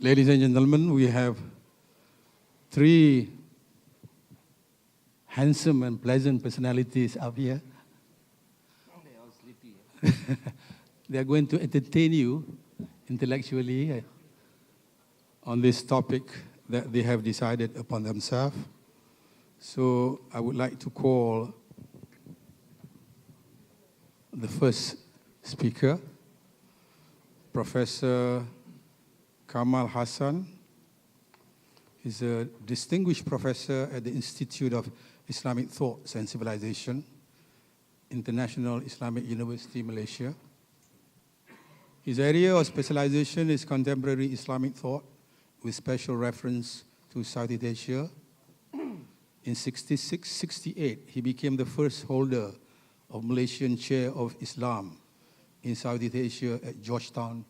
Ladies and gentlemen, we have three handsome and pleasant personalities up here. They are sleepy. They are going to entertain you intellectually on this topic that they have decided upon themselves. So I would like to call the first speaker, Professor Kamal Hassan. He's a distinguished professor at the Institute of Islamic Thoughts and Civilization, International Islamic University, Malaysia. His area of specialization is contemporary Islamic thought with special reference to Southeast Asia. In 1966-68, he became the first holder of Malaysian Chair of Islam in Southeast Asia at Georgetown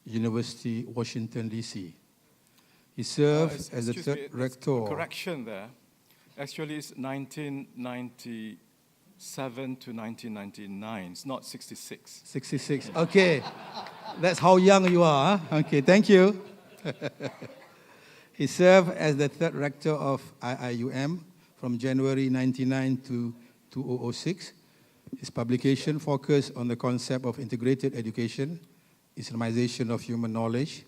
University, Washington, D.C. He served as the third rector. Correction there. Actually, it's 1997 to 1999. It's not 66. 66. Okay. That's how young you are. Huh? Okay, thank you. He served as the third rector of IIUM from January 1999 to 2006. His publication focused on the concept of integrated education, Islamization of human knowledge,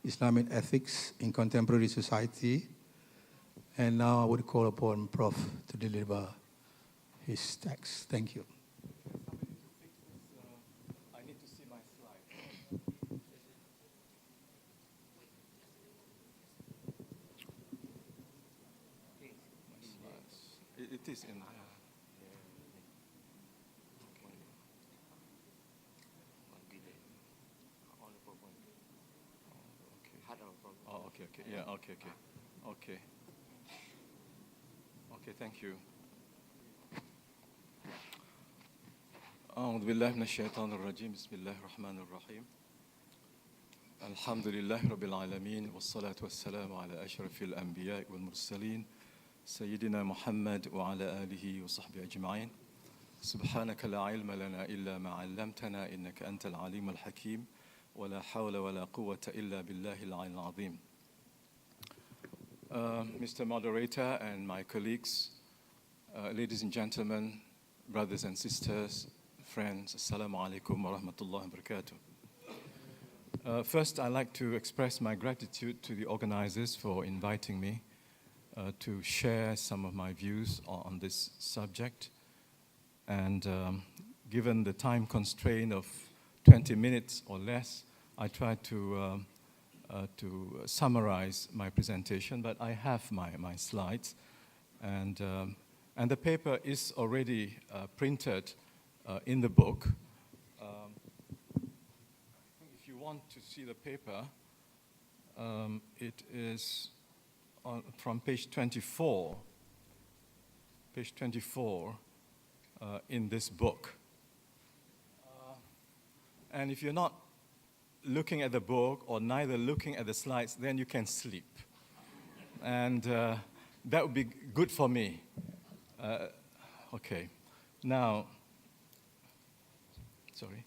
Islamic ethics in contemporary society. And now I would call upon Prof. to deliver his text. Thank you. I need to see my slide. It is in there. Oh, okay. Yeah, okay. Okay, thank you. أعوذ بالله من الشيطان الرجيم بسم الله الرحمن الرحيم الحمد لله رب العالمين والصلاة والسلام على أشرف الأنبياء والمرسلين سيدنا محمد وعلى آله وصحبه أجمعين سبحانك لا علم لنا إلا ما علمتنا إنك أنت العليم الحكيم ولا حول ولا قوة إلا بالله العلي العظيم. Mr. Moderator and my colleagues, ladies and gentlemen, brothers and sisters, friends, Assalamu alaikum wa rahmatullahi wa barakatuh. First, I'd like to express my gratitude to the organizers for inviting me to share some of my views on this subject. And given the time constraint of 20 minutes or less, I try to summarize my presentation, but I have my slides. And the paper is already printed in the book. If you want to see the paper, it is from page 24 in this book. And if you're not looking at the book or neither looking at the slides, then you can sleep. And that would be good for me. Okay. Now, sorry.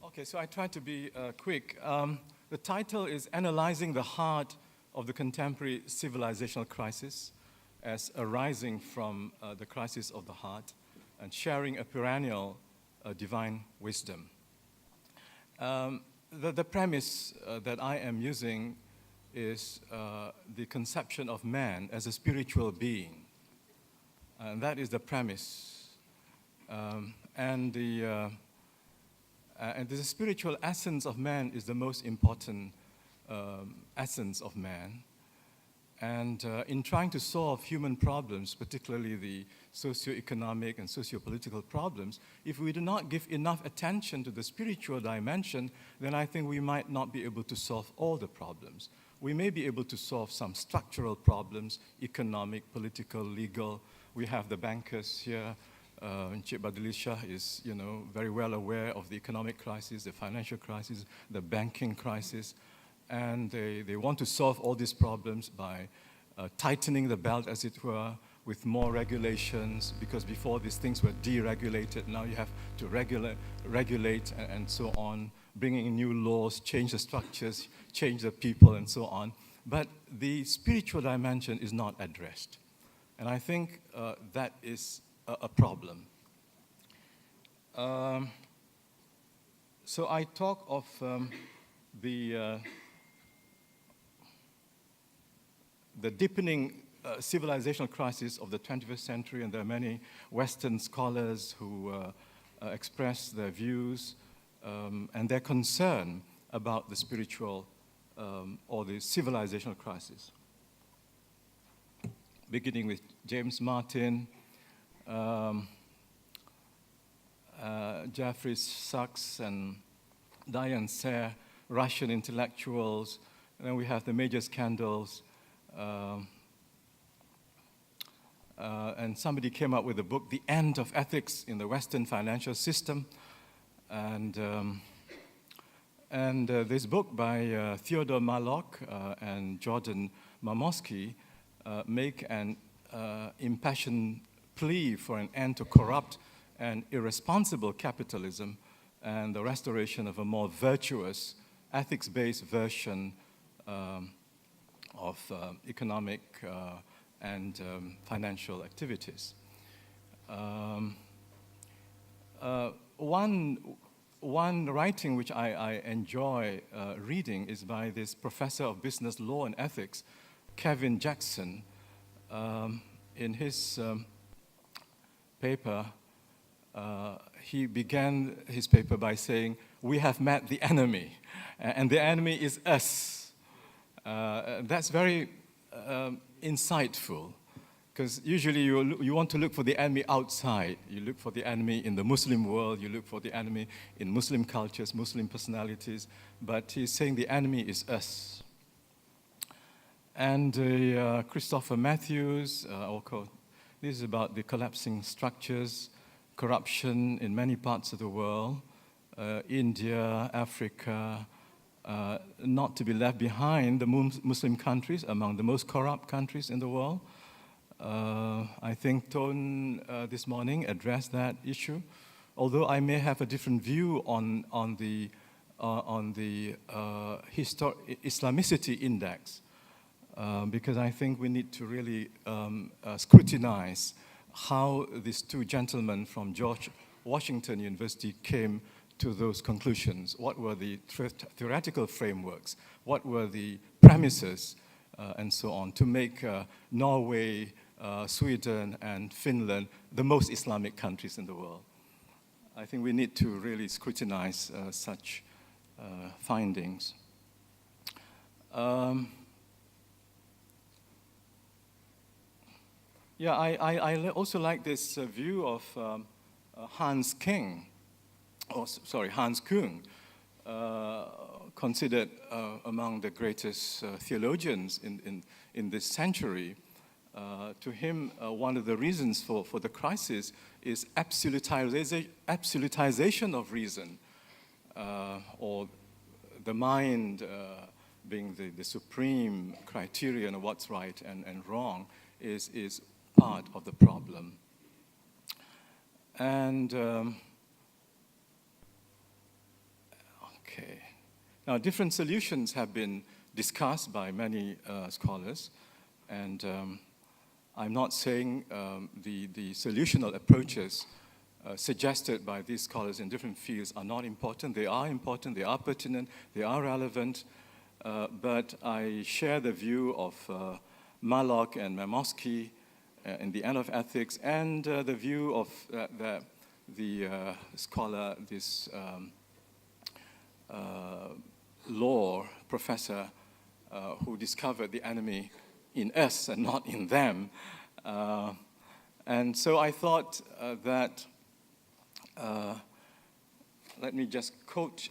Okay, so I try to be quick. The title is Analyzing the Heart of the Contemporary Civilizational Crisis as arising from the crisis of the heart and sharing a perennial divine wisdom. The premise that I am using is the conception of man as a spiritual being. And that is the premise. And the spiritual essence of man is the most important essence of man. And in trying to solve human problems, particularly the socio-economic and socio-political problems, if we do not give enough attention to the spiritual dimension, then I think we might not be able to solve all the problems. We may be able to solve some structural problems, economic, political, legal. We have the bankers here. Encik Badilishah is, very well aware of the economic crisis, the financial crisis, the banking crisis. And they want to solve all these problems by tightening the belt, as it were, with more regulations, because before these things were deregulated, now you have to regulate and so on, bringing in new laws, change the structures, change the people, and so on. But the spiritual dimension is not addressed. And I think that is a problem. So I talk of the deepening civilizational crisis of the 21st century, and there are many Western scholars who express their views and their concern about the spiritual or the civilizational crisis. Beginning with James Martin, Jeffrey Sachs, and Diane Sayre, Russian intellectuals, and then we have the major scandals. And somebody came up with a book, The End of Ethics in the Western Financial System. And this book by Theodore Malloch and Jordan Mamosky make an impassioned plea for an end to corrupt and irresponsible capitalism and the restoration of a more virtuous, ethics-based version of economic and financial activities. One writing which I enjoy reading is by this professor of business law and ethics, Kevin Jackson. In his paper, he began his paper by saying, "We have met the enemy, and the enemy is us." That's very insightful, because usually you want to look for the enemy outside. You look for the enemy in the Muslim world, you look for the enemy in Muslim cultures, Muslim personalities, but he's saying the enemy is us. And Christopher Matthews, this is about the collapsing structures, corruption in many parts of the world, India, Africa, not to be left behind, the Muslim countries among the most corrupt countries in the world. I think Tone this morning addressed that issue, although I may have a different view on the Islamicity index, because I think we need to really scrutinize how these two gentlemen from George Washington University came to those conclusions. What were the theoretical frameworks? What were the premises, and so on, to make Norway, Sweden, and Finland the most Islamic countries in the world? I think we need to really scrutinize such findings. Yeah, I also like this view of Hans Kuhn, considered among the greatest theologians in this century. To him, one of the reasons for the crisis is absolutization of reason, or the mind being the supreme criterion of what's right and wrong is part of the problem. And okay, now different solutions have been discussed by many scholars, and I'm not saying the solutional approaches suggested by these scholars in different fields are not important. They are important, they are pertinent, they are relevant, but I share the view of Malloch and Mamosky in The End of Ethics, and the view of the scholar, this law professor who discovered the enemy in us and not in them. And so I thought that, let me just quote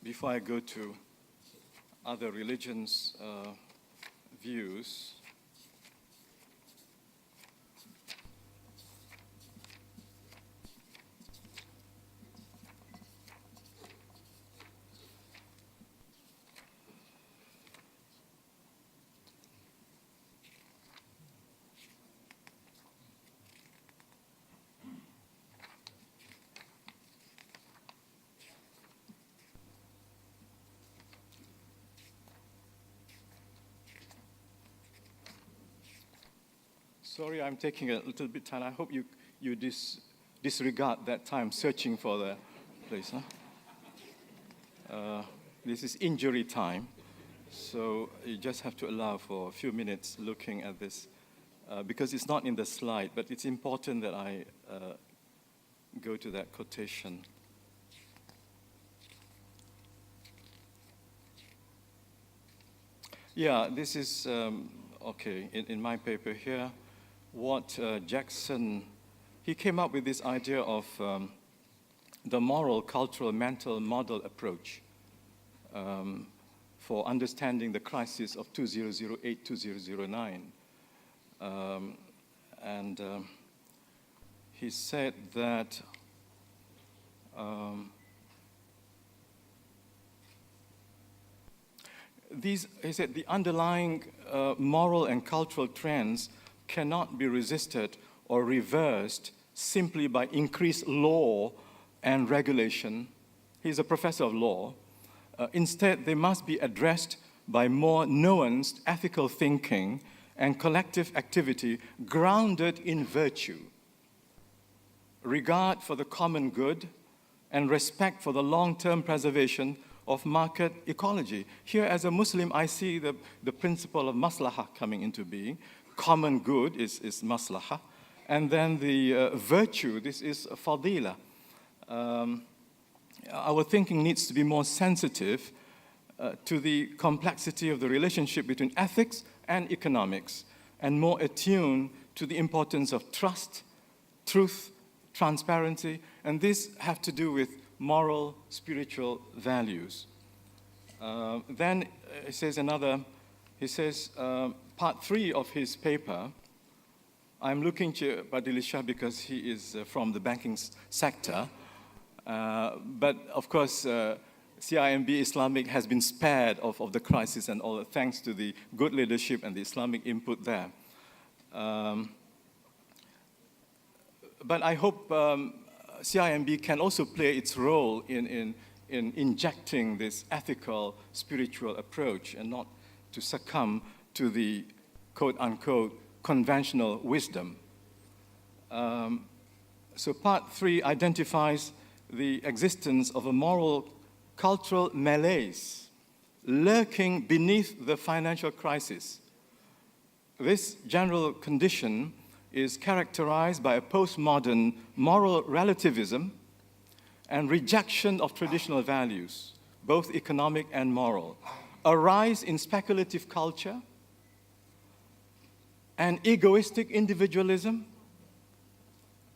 before I go to other religions' views. Sorry, I'm taking a little bit time. I hope you disregard that time searching for the place. Huh? This is injury time, so you just have to allow for a few minutes looking at this, because it's not in the slide, but it's important that I go to that quotation. Yeah, this is, okay, in my paper here, what Jackson, he came up with this idea of the moral, cultural, mental model approach for understanding the crisis of 2008, 2009. And he said that he said the underlying moral and cultural trends cannot be resisted or reversed simply by increased law and regulation. He's a professor of law. Instead, they must be addressed by more nuanced ethical thinking and collective activity grounded in virtue, regard for the common good, and respect for the long-term preservation of market ecology. Here, as a Muslim, I see the principle of maslahah coming into being. Common good is maslahah. And then the virtue, this is fadila. Our thinking needs to be more sensitive to the complexity of the relationship between ethics and economics, and more attuned to the importance of trust, truth, transparency, and these have to do with moral, spiritual values. Then he says part 3 of his paper, I'm looking to Badili Shah because he is from the banking sector, but of course, CIMB Islamic has been spared of the crisis and all, thanks to the good leadership and the Islamic input there. But I hope CIMB can also play its role in injecting this ethical, spiritual approach and not to succumb to the quote-unquote conventional wisdom. So part 3 identifies the existence of a moral cultural malaise lurking beneath the financial crisis. This general condition is characterized by a postmodern moral relativism and rejection of traditional values, both economic and moral, a rise in speculative culture, and egoistic individualism.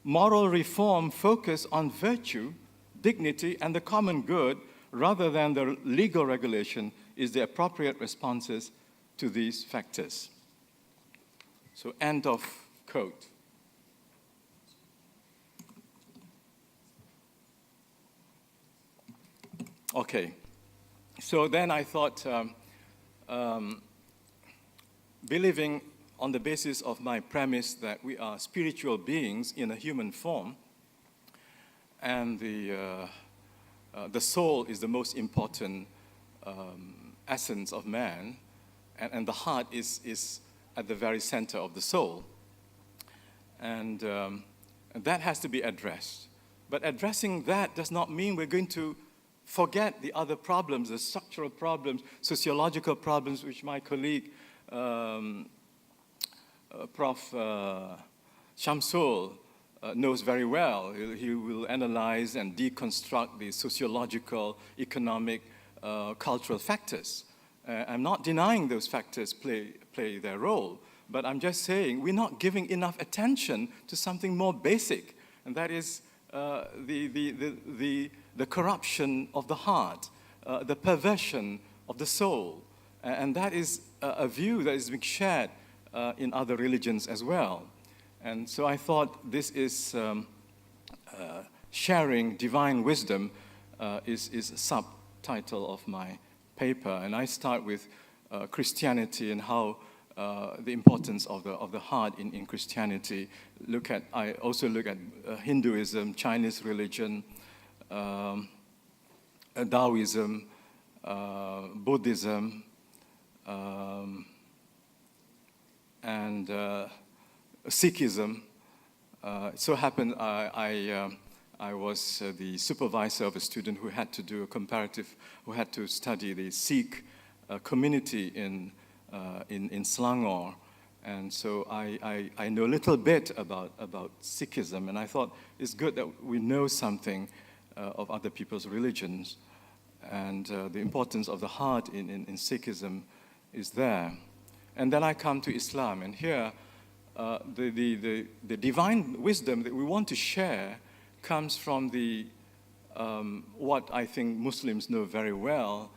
Moral reform focus on virtue, dignity, and the common good rather than the legal regulation is the appropriate responses to these factors. So end of quote. Okay, so then I thought, believing on the basis of my premise that we are spiritual beings in a human form, and the soul is the most important essence of man, and the heart is at the very center of the soul. And that has to be addressed. But addressing that does not mean we're going to forget the other problems, the structural problems, sociological problems, which my colleague, Prof. Shamsul, knows very well. He will analyze and deconstruct the sociological, economic, cultural factors. I'm not denying those factors play their role, but I'm just saying we're not giving enough attention to something more basic, and that is the corruption of the heart, the perversion of the soul. And that is a view that is being shared in other religions as well. And so I thought this is sharing divine wisdom is a subtitle of my paper. And I start with Christianity and how the importance of the heart in Christianity. I also look at Hinduism, Chinese religion, Taoism, Buddhism, and Sikhism. It so happened I was the supervisor of a student who had to do a comparative, who had to study the Sikh community in Selangor. And so I know a little bit about Sikhism, and I thought it's good that we know something of other people's religions. And the importance of the heart in Sikhism is there. And then I come to Islam, and here the divine wisdom that we want to share comes from the what I think Muslims know very well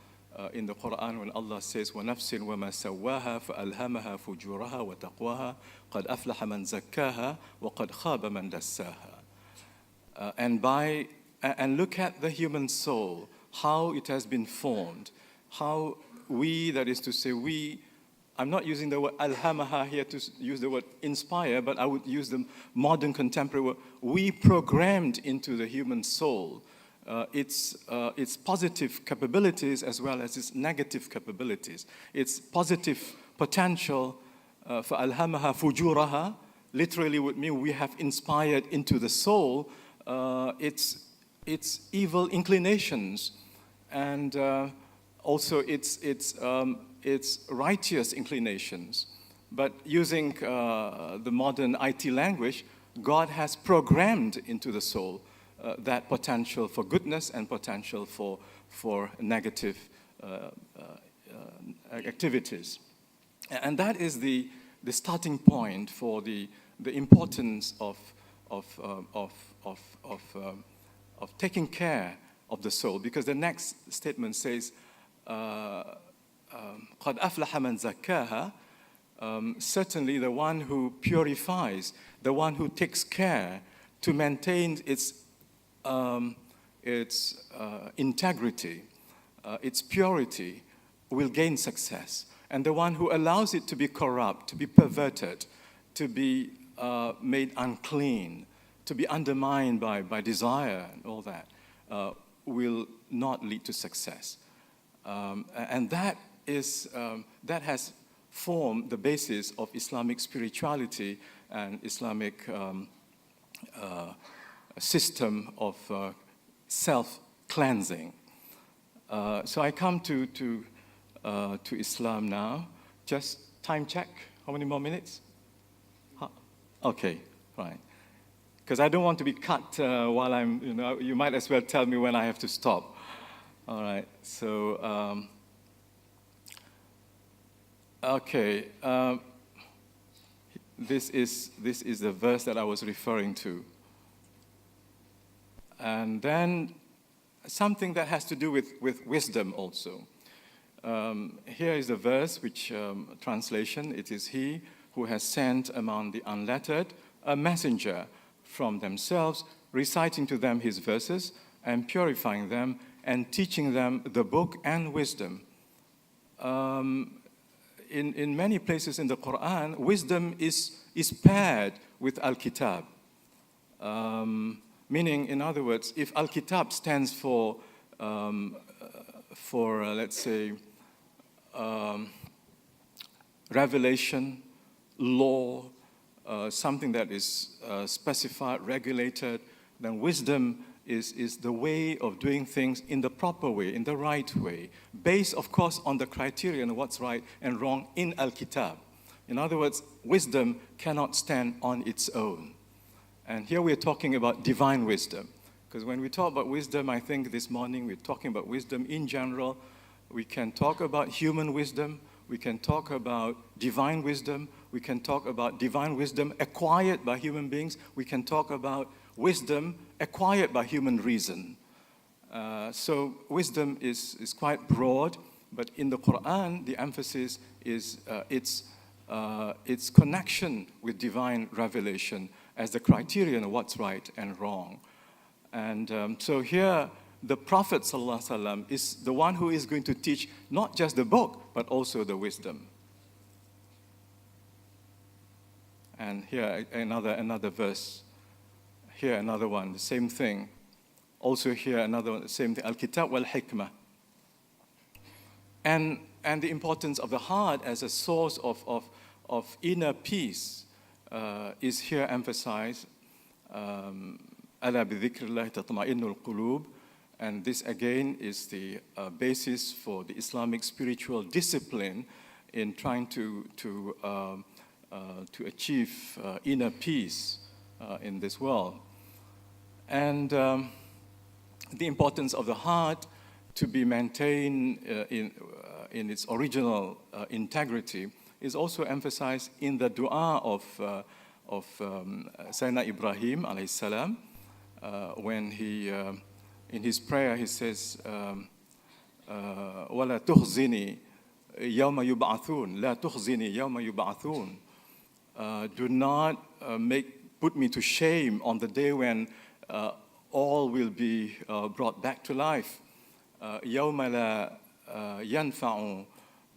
in the Quran when Allah says, وَنَفْسٍ وَمَا سَوَّاهَا فَأَلْهَمَهَا فُجُورَهَا وَتَقْوَاهَا قَدْ أَفْلَحَ مَنْ زَكَّاهَا وَقَدْ خَابَ مَنْ دَسَّاهَا. And look at the human soul, how it has been formed, how we, that is to say we, I'm not using the word alhamaha here to use the word inspire, but I would use the modern contemporary word. We programmed into the human soul its positive capabilities as well as its negative capabilities. Its positive potential for alhamaha fujuraha literally would mean we have inspired into the soul its evil inclinations and also its righteous inclinations. But using the modern IT language, God has programmed into the soul that potential for goodness and potential for negative activities. And that is the starting point for the importance of taking care of the soul, because the next statement says, قَدْ أَفْلَحَ مَنْ زَكَّاهَا. Certainly the one who purifies, the one who takes care to maintain its integrity, its purity, will gain success. And the one who allows it to be corrupt, to be perverted, to be made unclean, to be undermined by desire and all that, will not lead to success. And that has formed the basis of Islamic spirituality and Islamic system of self-cleansing. So I come to Islam now. Just time check. How many more minutes? Okay, right. Because I don't want to be cut while I'm, you might as well tell me when I have to stop. All right, so, okay. This is the verse that I was referring to. And then something that has to do with wisdom also. Here is the verse, which translation, it is he who has sent among the unlettered a messenger from themselves, reciting to them his verses and purifying them and teaching them the book and wisdom. In many places in the Quran, wisdom is paired with Al-Kitab. Meaning, in other words, if Al-Kitab stands for let's say, revelation, law, something that is specified, regulated, then wisdom is the way of doing things in the proper way, in the right way, based, of course, on the criterion of what's right and wrong in Al-Kitab. In other words, wisdom cannot stand on its own. And here we're talking about divine wisdom. Because when we talk about wisdom, I think this morning we're talking about wisdom in general. We can talk about human wisdom. We can talk about divine wisdom. We can talk about divine wisdom acquired by human beings. We can talk about wisdom acquired by human reason. So wisdom is quite broad, but in the Quran, the emphasis is its connection with divine revelation as the criterion of what's right and wrong. And so here, the Prophet ﷺ is the one who is going to teach not just the book, but also the wisdom. And here, another verse. Here, another one, the same thing. Also here, another one, the same thing. Al-Kitab wal-Hikmah. And the importance of the heart as a source of inner peace, is here emphasized. أَلَا بِذِكْرِ اللَّهِ تَطْمَئِنُّ الْقُلُوبِ. And this again is the basis for the Islamic spiritual discipline in trying to achieve inner peace in this world. And the importance of the heart to be maintained in its original integrity is also emphasized in the dua of Sayyidina Ibrahim alayhi salam, when he, in his prayer, he says, وَلَا تُخْزِنِي يَوْمَ يُبْعَثُونَ لَا تُخْزِنِي يَوْمَ يُبْعَثُونَ. Do not put me to shame on the day when all will be brought back to life. يَوْمَ لَا يَنْفَعُ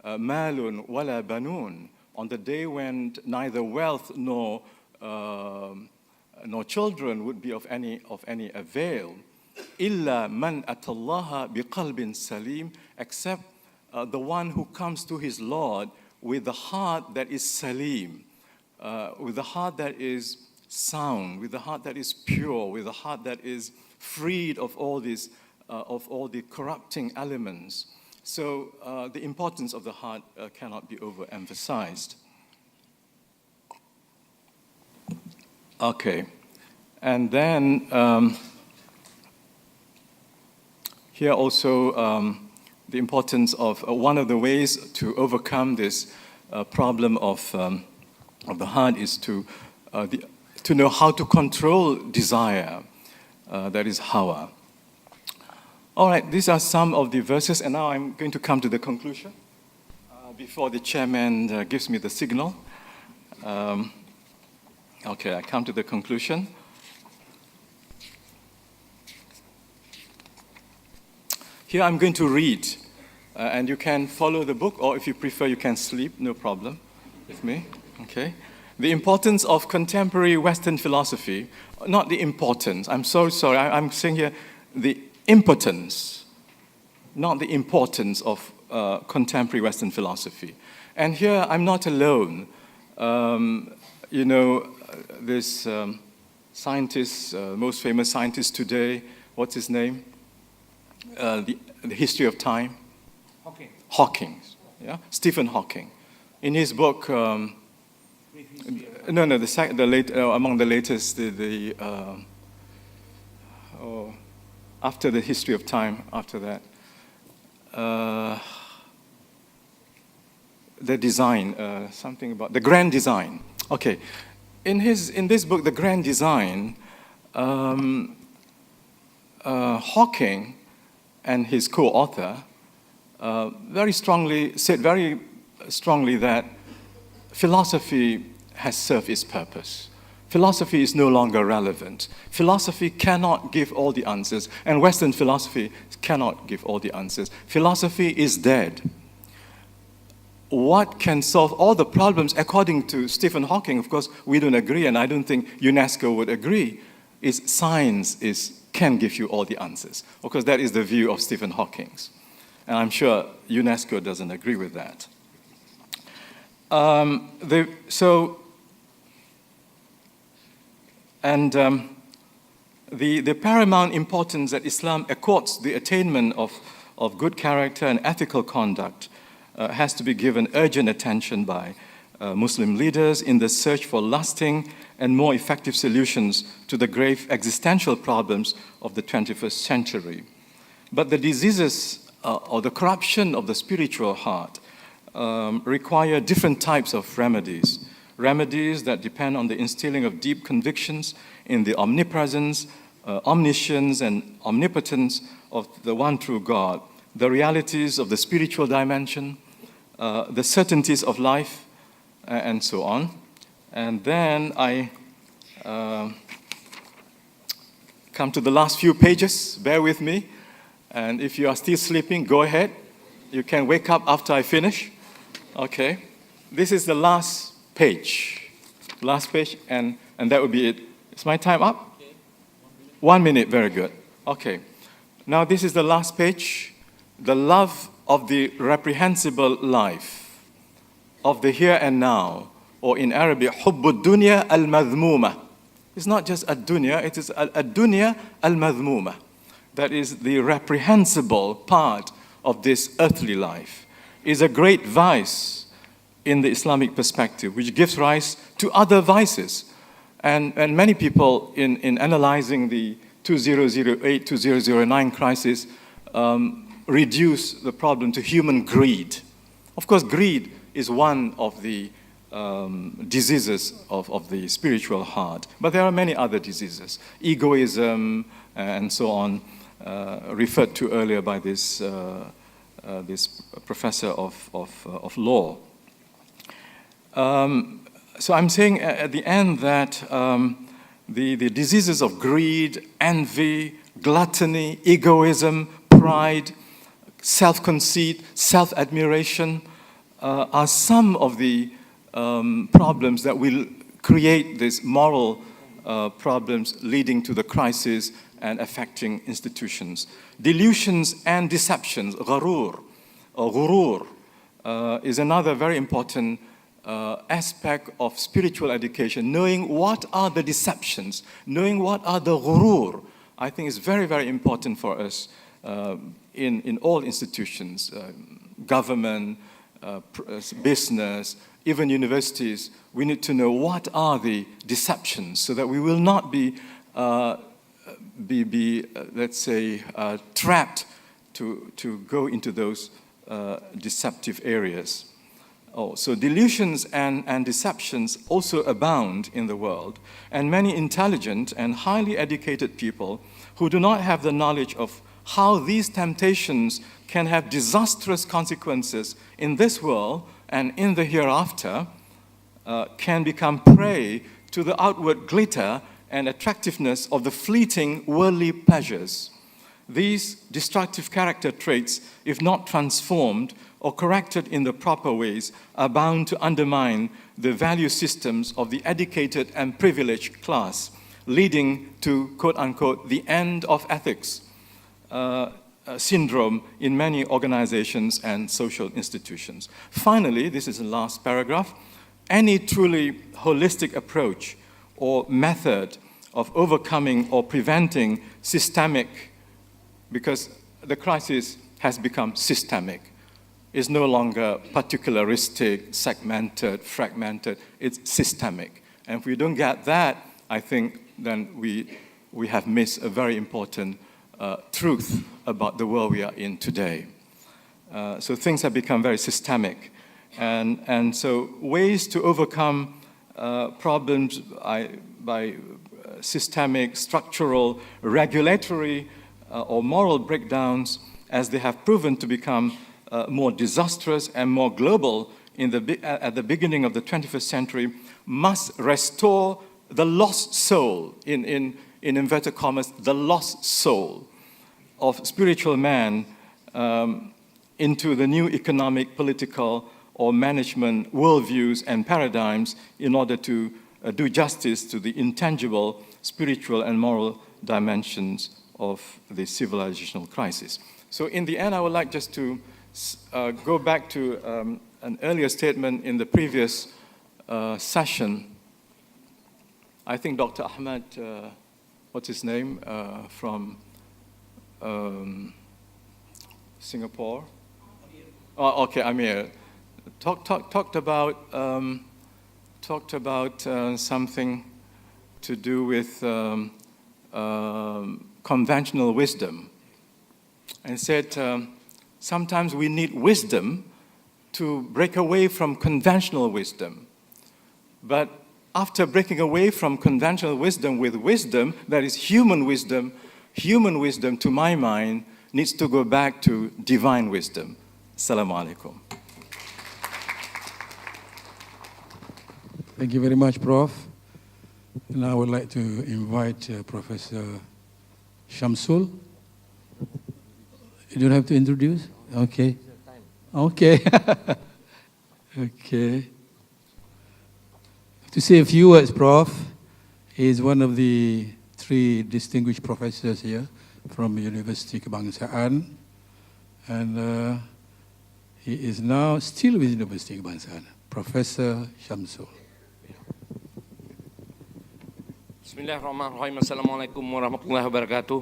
مَالٌ وَلَا بَنُونَ. On the day when neither wealth nor children would be of any avail. إِلَّا مَنْ أَتَى اللَّهَ بِقَلْبٍ سَلِيمٍ. Except the one who comes to his Lord with the heart that is salim, with the heart that is sound, with the heart that is pure, with the heart that is freed of all these, of all the corrupting elements. So the importance of the heart cannot be overemphasized. Okay, and then here also the importance of one of the ways to overcome this problem of the heart is to know how to control desire, that is hawa. All right, these are some of the verses, and now I'm going to come to the conclusion before the chairman gives me the signal. Okay, I come to the conclusion. Here I'm going to read, and you can follow the book, or if you prefer, you can sleep, no problem with me. Okay. The importance of contemporary Western philosophy, not the importance, I'm so sorry, I'm saying here the impotence, not the importance of contemporary Western philosophy. And here I'm not alone. You know, this scientist, most famous scientist today, what's his name? The history of time? Hawking. Yeah? Stephen Hawking. In his book, among the latest, after the history of time, after that, the design, something about the grand design. Okay, in this book, The Grand Design, Hawking and his co-author said very strongly that philosophy has served its purpose. Philosophy is no longer relevant. Philosophy cannot give all the answers, and Western philosophy cannot give all the answers. Philosophy is dead. What can solve all the problems, according to Stephen Hawking, of course, we don't agree, and I don't think UNESCO would agree, is science can give you all the answers. Of course, that is the view of Stephen Hawking. And I'm sure UNESCO doesn't agree with that. The paramount importance that Islam accords the attainment of good character and ethical conduct has to be given urgent attention by Muslim leaders in the search for lasting and more effective solutions to the grave existential problems of the 21st century. But the diseases or the corruption of the spiritual heart require different types of remedies. Remedies that depend on the instilling of deep convictions in the omnipresence, omniscience, and omnipotence of the one true God, the realities of the spiritual dimension, the certainties of life, and so on. And then I come to the last few pages. Bear with me. And if you are still sleeping, go ahead. You can wake up after I finish. Okay. This is the last page. Last page, and that would be it. Is my time up? Okay. 1 minute, very good. Okay. Now this is the last page. The love of the reprehensible life, of the here and now, or in Arabic, حب الدنيا المذمومة. It's not just a dunya, it is a dunya al-madhmuma. That is the reprehensible part of this earthly life. Is a great vice in the Islamic perspective, which gives rise to other vices. And many people in analyzing the 2008-2009 crisis reduce the problem to human greed. Of course, greed is one of the diseases of the spiritual heart. But there are many other diseases. Egoism and so on, referred to earlier by this professor of law. So I'm saying at the end that the diseases of greed, envy, gluttony, egoism, pride, self-conceit, self-admiration are some of the problems that will create these moral problems leading to the crisis and affecting institutions. Delusions and deceptions, gharur, or ghurur, is another very important aspect of spiritual education. Knowing what are the deceptions, knowing what are the ghurur, I think is very, very important for us in all institutions, government, business, even universities. We need to know what are the deceptions so that we will not be let's say, trapped to go into those deceptive areas. So delusions and deceptions also abound in the world, and many intelligent and highly educated people who do not have the knowledge of how these temptations can have disastrous consequences in this world and in the hereafter can become prey to the outward glitter and attractiveness of the fleeting worldly pleasures. These destructive character traits, if not transformed or corrected in the proper ways, are bound to undermine the value systems of the educated and privileged class, leading to, quote-unquote, the end of ethics syndrome in many organizations and social institutions. Finally, this is the last paragraph, any truly holistic approach or method of overcoming or preventing systemic, because the crisis has become systemic. It's no longer particularistic, segmented, fragmented, it's systemic. And if we don't get that, I think then we have missed a very important truth about the world we are in today. So things have become very systemic. And so ways to overcome problems by systemic, structural, regulatory, or moral breakdowns, as they have proven to become more disastrous and more global at the beginning of the 21st century, must restore the lost soul, in inverted commas, the lost soul of spiritual man into the new economic, political, or management worldviews and paradigms in order to do justice to the intangible spiritual and moral dimensions of the civilizational crisis. So in the end, I would like just to go back to an earlier statement in the previous session. I think Dr. Ahmed, what's his name, from Singapore? Oh, okay, Amir. Talked about something to do with conventional wisdom, and said sometimes we need wisdom to break away from conventional wisdom. But after breaking away from conventional wisdom with wisdom, that is human wisdom, to my mind, needs to go back to divine wisdom. Assalamu alaikum. Thank you very much, Prof. And I would like to invite Professor Shamsul. You don't have to introduce? Okay. Okay. Okay. To say a few words, Prof. He is one of the 3 distinguished professors here from University Kebangsaan. And he is now still with University Kebangsaan, Professor Shamsul. Bismillahirrahmanirrahim. Assalamualaikum warahmatullahi wabarakatuh.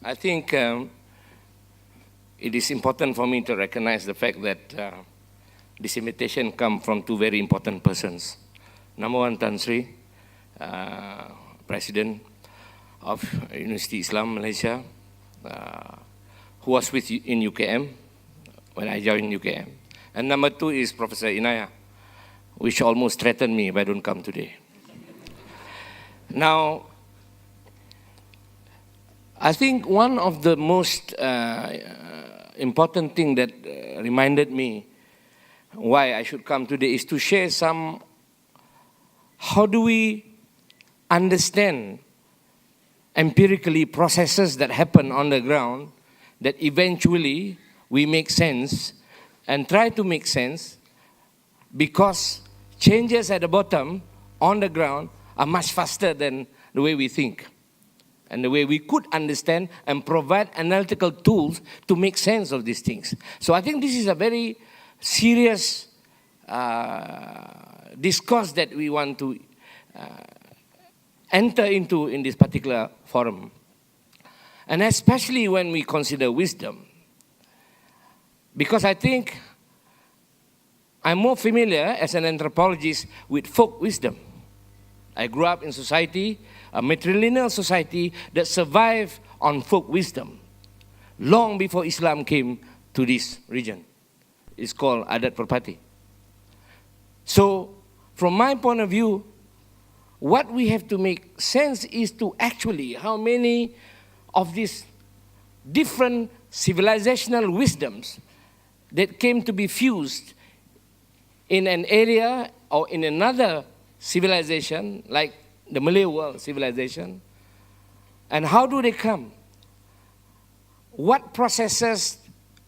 I think it is important for me to recognize the fact that this invitation comes from two very important persons. Number one, Tan Sri, President of University Islam Malaysia, who was in UKM when I joined UKM. And number two is Professor Inaya, which almost threatened me if I don't come today. Now, I think one of the most important thing that reminded me why I should come today is to share how do we understand empirically processes that happen on the ground that eventually we make sense and try to make sense, because changes at the bottom on the ground are much faster than the way we think and the way we could understand and provide analytical tools to make sense of these things. So I think this is a very serious discourse that we want to enter into in this particular forum. And especially when we consider wisdom. Because I think I'm more familiar as an anthropologist with folk wisdom. I grew up in society, a matrilineal society that survived on folk wisdom long before Islam came to this region. It's called Adat Perpati. So, from my point of view, what we have to make sense is to actually how many of these different civilizational wisdoms that came to be fused in an area or in another civilization, like the Malay world civilization, and how do they come? What processes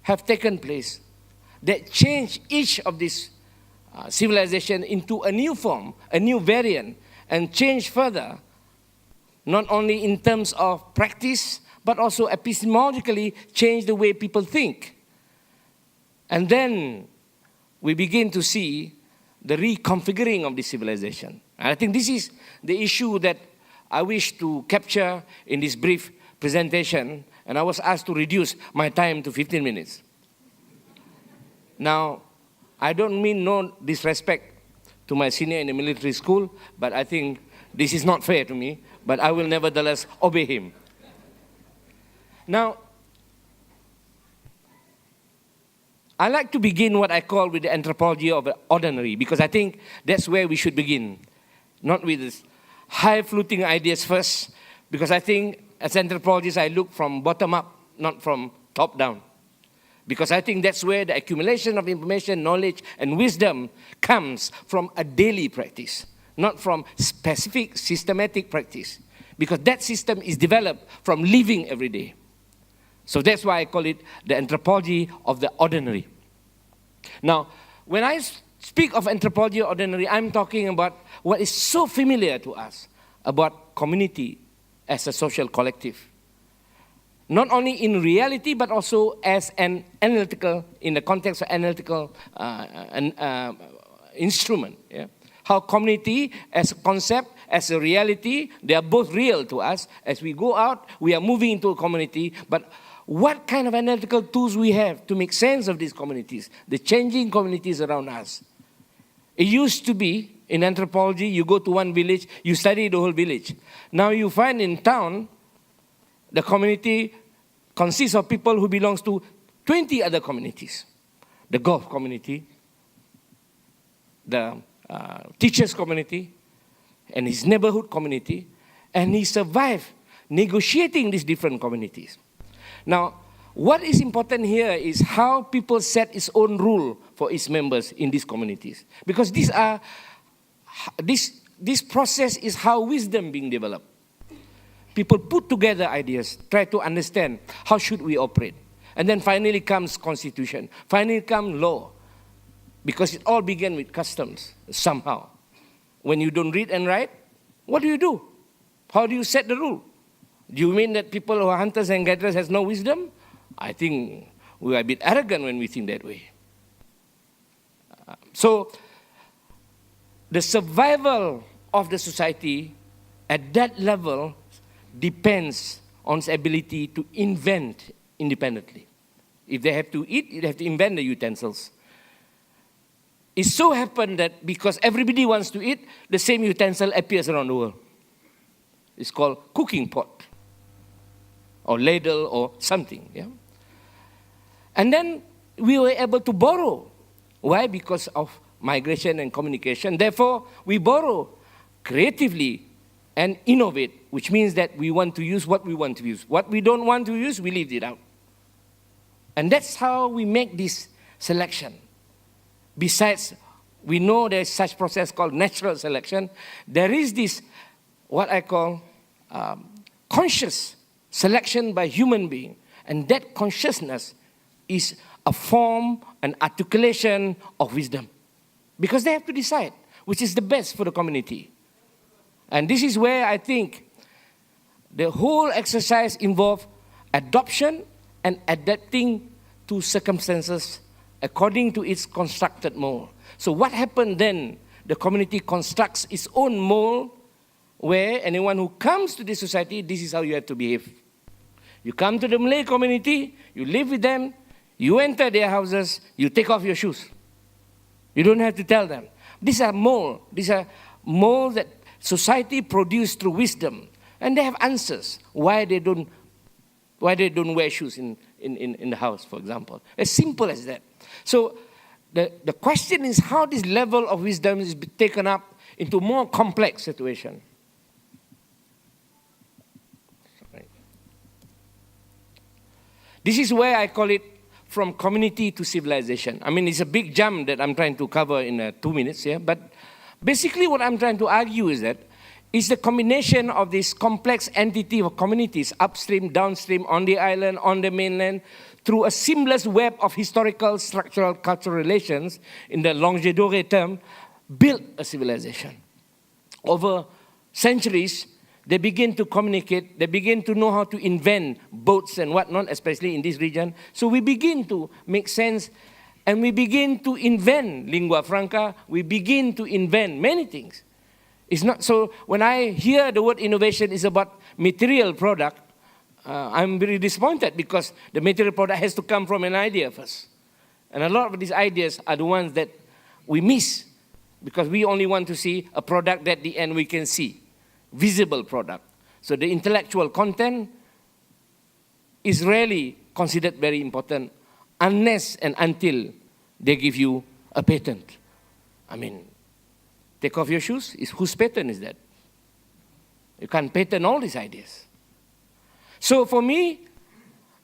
have taken place that change each of these civilization into a new form, a new variant, and change further, not only in terms of practice, but also epistemologically change the way people think. And then we begin to see the reconfiguring of the civilization. And I think this is the issue that I wish to capture in this brief presentation, and I was asked to reduce my time to 15 minutes. Now, I don't mean no disrespect to my senior in the military school, but I think this is not fair to me, but I will nevertheless obey him. Now, I like to begin what I call with the anthropology of the ordinary, because I think that's where we should begin. Not with this high-fluting ideas first, because I think as anthropologists I look from bottom up, not from top down. Because I think that's where the accumulation of information, knowledge, and wisdom comes from a daily practice, not from specific systematic practice. Because that system is developed from living every day. So that's why I call it the anthropology of the ordinary. Now, when I speak of anthropology of ordinary, I'm talking about what is so familiar to us about community as a social collective. Not only in reality, but also as an analytical, in the context of analytical instrument. Yeah? How community as a concept, as a reality, they are both real to us. As we go out, we are moving into a community, but what kind of analytical tools we have to make sense of these communities, the changing communities around us. It used to be, in anthropology, you go to one village, you study the whole village. Now you find in town, the community consists of people who belongs to 20 other communities. The golf community, the teachers community, and his neighborhood community, and he survived negotiating these different communities. Now, what is important here is how people set its own rule for its members in these communities. Because this process is how wisdom being developed. People put together ideas, try to understand how should we operate. And then finally comes constitution, finally comes law. Because it all began with customs, somehow. When you don't read and write, what do? How do you set the rule? Do you mean that people who are hunters and gatherers has no wisdom? I think we are a bit arrogant when we think that way. So, the survival of the society at that level depends on its ability to invent independently. If they have to eat, they have to invent the utensils. It so happened that because everybody wants to eat, the same utensil appears around the world. It's called cooking pot or ladle or something. Yeah? And then we were able to borrow. Why? Because of migration and communication. Therefore, we borrow creatively and innovate, which means that we want to use what we want to use. What we don't want to use, we leave it out. And that's how we make this selection. Besides, we know there's such process called natural selection. There is this, what I call conscious selection by human being. And that consciousness is a form, an articulation of wisdom. Because they have to decide which is the best for the community. And this is where I think the whole exercise involves adoption and adapting to circumstances according to its constructed mold. So what happened then? The community constructs its own mold where anyone who comes to this society, this is how you have to behave. You come to the Malay community, you live with them, you enter their houses, you take off your shoes. You don't have to tell them. These are mold. These are mold that society produced through wisdom. And they have answers why they don't wear shoes in the house, for example. As simple as that. So the question is how this level of wisdom is taken up into more complex situation. This is where I call it from community to civilization. I mean, it's a big jump that I'm trying to cover in 2 minutes here. But basically what I'm trying to argue is that it's the combination of this complex entity of communities, upstream, downstream, on the island, on the mainland, through a seamless web of historical, structural, cultural relations, in the longue durée term, built a civilization. Over centuries, they begin to communicate, they begin to know how to invent boats and whatnot, especially in this region. So we begin to make sense, and we begin to invent lingua franca, we begin to invent many things. It's not so, when I hear the word innovation is about material product, I'm very disappointed because the material product has to come from an idea first. And a lot of these ideas are the ones that we miss because we only want to see a product that at the end we can see, visible product. So the intellectual content is rarely considered very important unless and until they give you a patent. I mean, take off your shoes, whose patent is that? You can't patent all these ideas. So for me,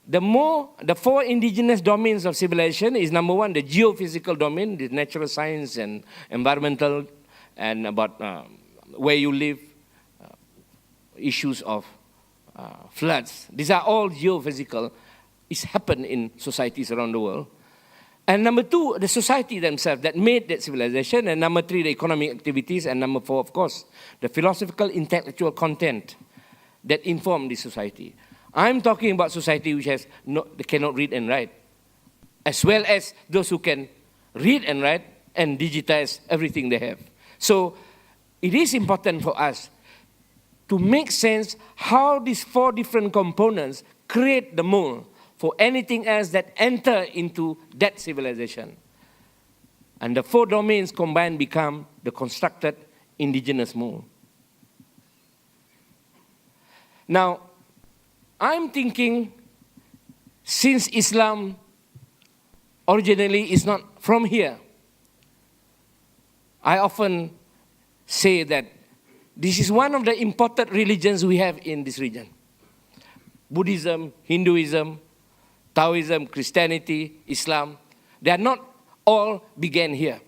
the four indigenous domains of civilization is number one, the geophysical domain, the natural science and environmental, and about where you live, issues of floods. These are all geophysical. It's happened in societies around the world. And number two, the society themselves that made that civilization. And number three, the economic activities. And number four, of course, the philosophical intellectual content that inform the society. I'm talking about society which they cannot read and write, as well as those who can read and write and digitize everything they have. So it is important for us to make sense how these four different components create the mold for anything else that enter into that civilization. And the four domains combined become the constructed indigenous mold. Now, I'm thinking, since Islam originally is not from here, I often say that this is one of the important religions we have in this region. Buddhism, Hinduism, Taoism, Christianity, Islam, they are not all began here.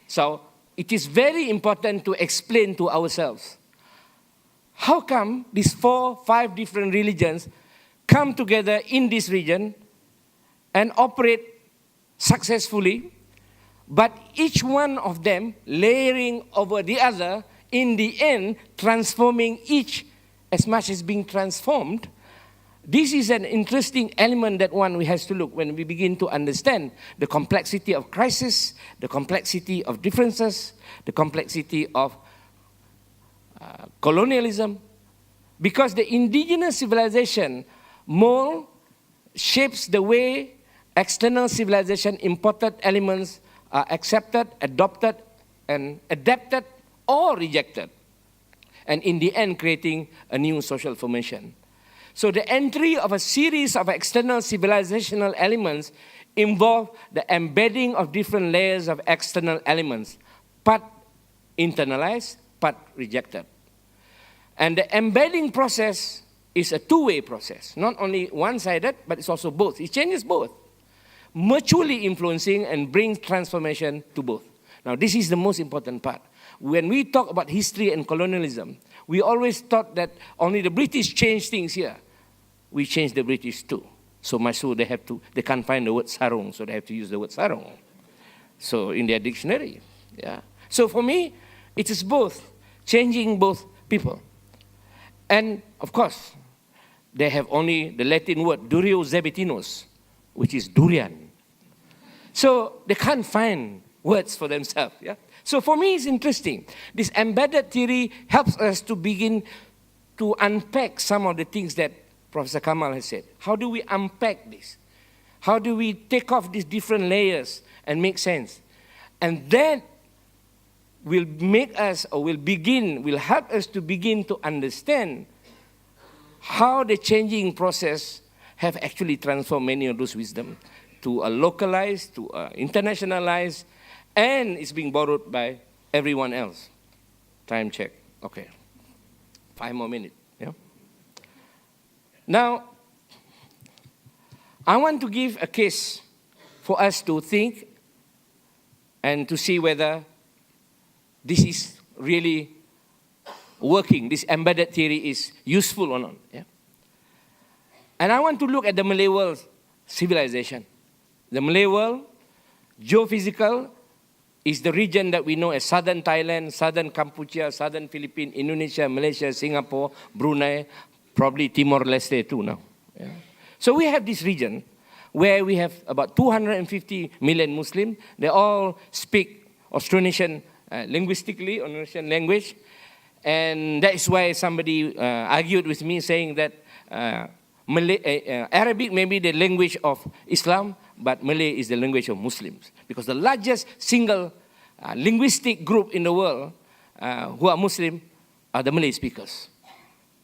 So it is very important to explain to ourselves how come these 4, 5 different religions come together in this region and operate successfully, but each one of them layering over the other, in the end transforming each as much as being transformed. This is an interesting element that one has to look when we begin to understand the complexity of crisis, the complexity of differences, the complexity of colonialism, because the indigenous civilization mold shapes the way external civilization imported elements are accepted, adopted, and adapted or rejected, and in the end creating a new social formation. So the entry of a series of external civilizational elements involve the embedding of different layers of external elements, part internalized, part rejected. And the embedding process is a two-way process, not only one-sided, but it's also both. It changes both, mutually influencing and brings transformation to both. Now, this is the most important part. When we talk about history and colonialism, we always thought that only the British changed things here. We changed the British too. So much so they can't find the word sarung, so they have to use the word sarung. So in their dictionary, yeah. So for me, it is both, changing both people. And of course, they have only the Latin word durio zebetinos, which is durian. So they can't find words for themselves. Yeah? So for me, it's interesting. This embedded theory helps us to begin to unpack some of the things that Professor Kamal has said. How do we unpack this? How do we take off these different layers and make sense? And that will make us, or will help us to begin to understand how the changing process have actually transformed many of those wisdom to a localized, to a internationalized, and it's being borrowed by everyone else. Time check. Okay. 5 more minutes. Yeah. Now, I want to give a case for us to think and to see whether this is really working, this embedded theory is useful or not. Yeah? And I want to look at the Malay world civilization. The Malay world, geophysical, is the region that we know as southern Thailand, southern Cambodia, southern Philippines, Indonesia, Malaysia, Singapore, Brunei, probably Timor-Leste too now. Yeah? So we have this region where we have about 250 million Muslims. They all speak Austronesian linguistically, Austronesian language. And that is why somebody argued with me saying that Arabic may be the language of Islam, but Malay is the language of Muslims. Because the largest single linguistic group in the world who are Muslim are the Malay speakers,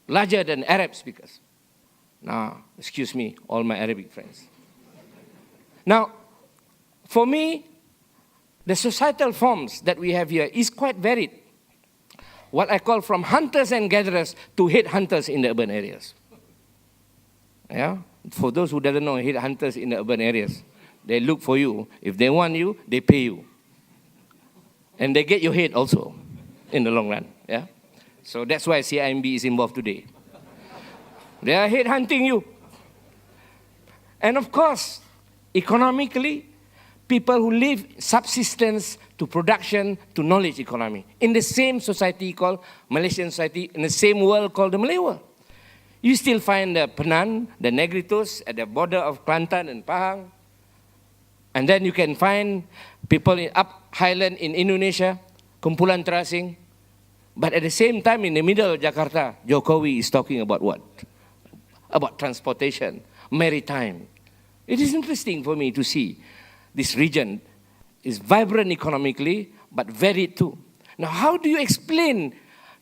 larger than Arab speakers. Now, excuse me, all my Arabic friends. Now, for me, the societal forms that we have here is quite varied. What I call from hunters and gatherers to headhunters in the urban areas. Yeah? For those who doesn't know headhunters in the urban areas, they look for you. If they want you, they pay you. And they get your head also in the long run. Yeah? So that's why CIMB is involved today. They are headhunting you. And of course, economically, people who live subsistence to production to knowledge economy in the same society called Malaysian society, in the same world called the Malay world. You still find the Penan, the Negritos at the border of Kelantan and Pahang. And then you can find people in up highland in Indonesia, Kumpulan Terasing. But at the same time, in the middle of Jakarta, Jokowi is talking about what? About transportation, maritime. It is interesting for me to see this region is vibrant economically, but varied too. Now, how do you explain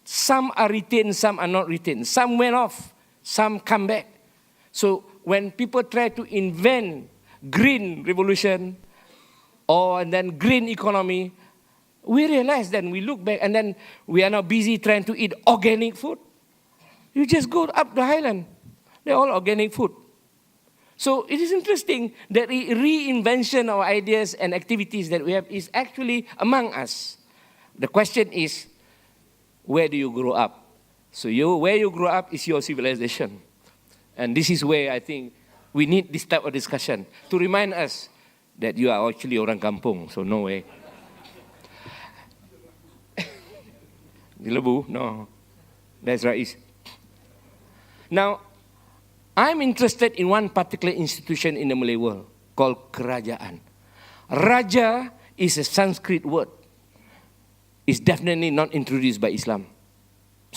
some are retained, some are not retained? Some went off, some come back. So when people try to invent green revolution and then green economy, we realize then we look back and then we are now busy trying to eat organic food. You just go up the highland. They're all organic food. So it is interesting that the reinvention of ideas and activities that we have is actually among us. The question is, where do you grow up? So where you grow up is your civilization. And this is where I think we need this type of discussion to remind us that you are actually orang kampung, so no way. Di Lebu? No. That's right. Now, I'm interested in one particular institution in the Malay world called kerajaan. Raja is a Sanskrit word. It's definitely not introduced by Islam.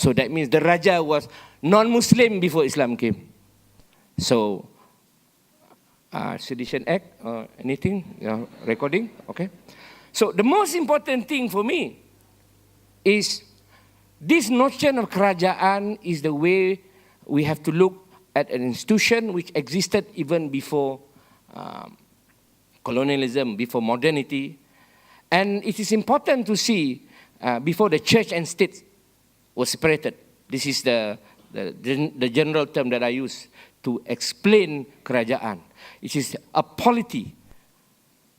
So that means the Raja was non-Muslim before Islam came. So, Sedition Act or anything, recording, okay? So the most important thing for me is this notion of kerajaan is the way we have to look at an institution which existed even before colonialism, before modernity. And it is important to see before the church and state was separated. This is the general term that I use to explain kerajaan. It is a polity,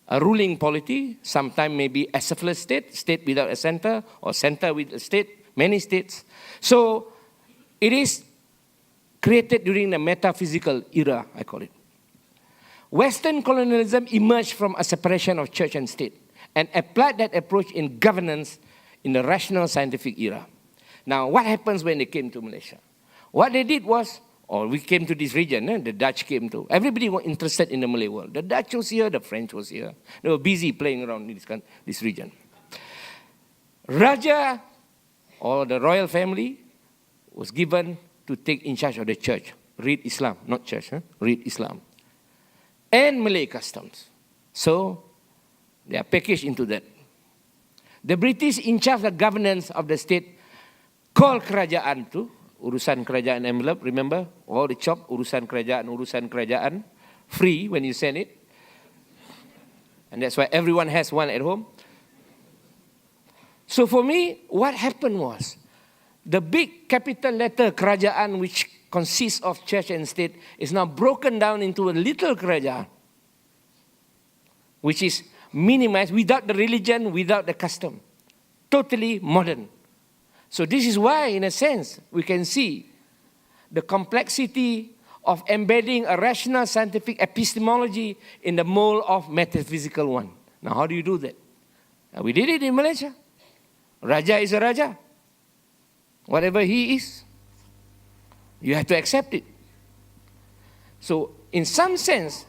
a ruling polity, sometimes maybe a selfless state, state without a center, or center with a state, many states. So it is created during the metaphysical era, I call it. Western colonialism emerged from a separation of church and state and applied that approach in governance in the rational scientific era. Now, what happens when they came to Malaysia? What they did was, or we came to this region, the Dutch came to, everybody was interested in the Malay world. The Dutch was here, the French was here. They were busy playing around in this region. Raja, or the royal family, was given to take in charge of the church. Read Islam, not church, read Islam. And Malay customs. So, they are packaged into that. The British in charge of the governance of the state called kerajaan tu, urusan kerajaan envelope, remember? All the chop, urusan kerajaan, free when you send it. And that's why everyone has one at home. So for me, what happened was, the big capital letter kerajaan, which consists of church and state, is now broken down into a little kerajaan, which is minimized without the religion, without the custom. Totally modern. So this is why, in a sense, we can see the complexity of embedding a rational scientific epistemology in the mold of metaphysical one. Now, how do you do that? We did it in Malaysia. Raja is a Raja. Whatever he is, you have to accept it. So, in some sense,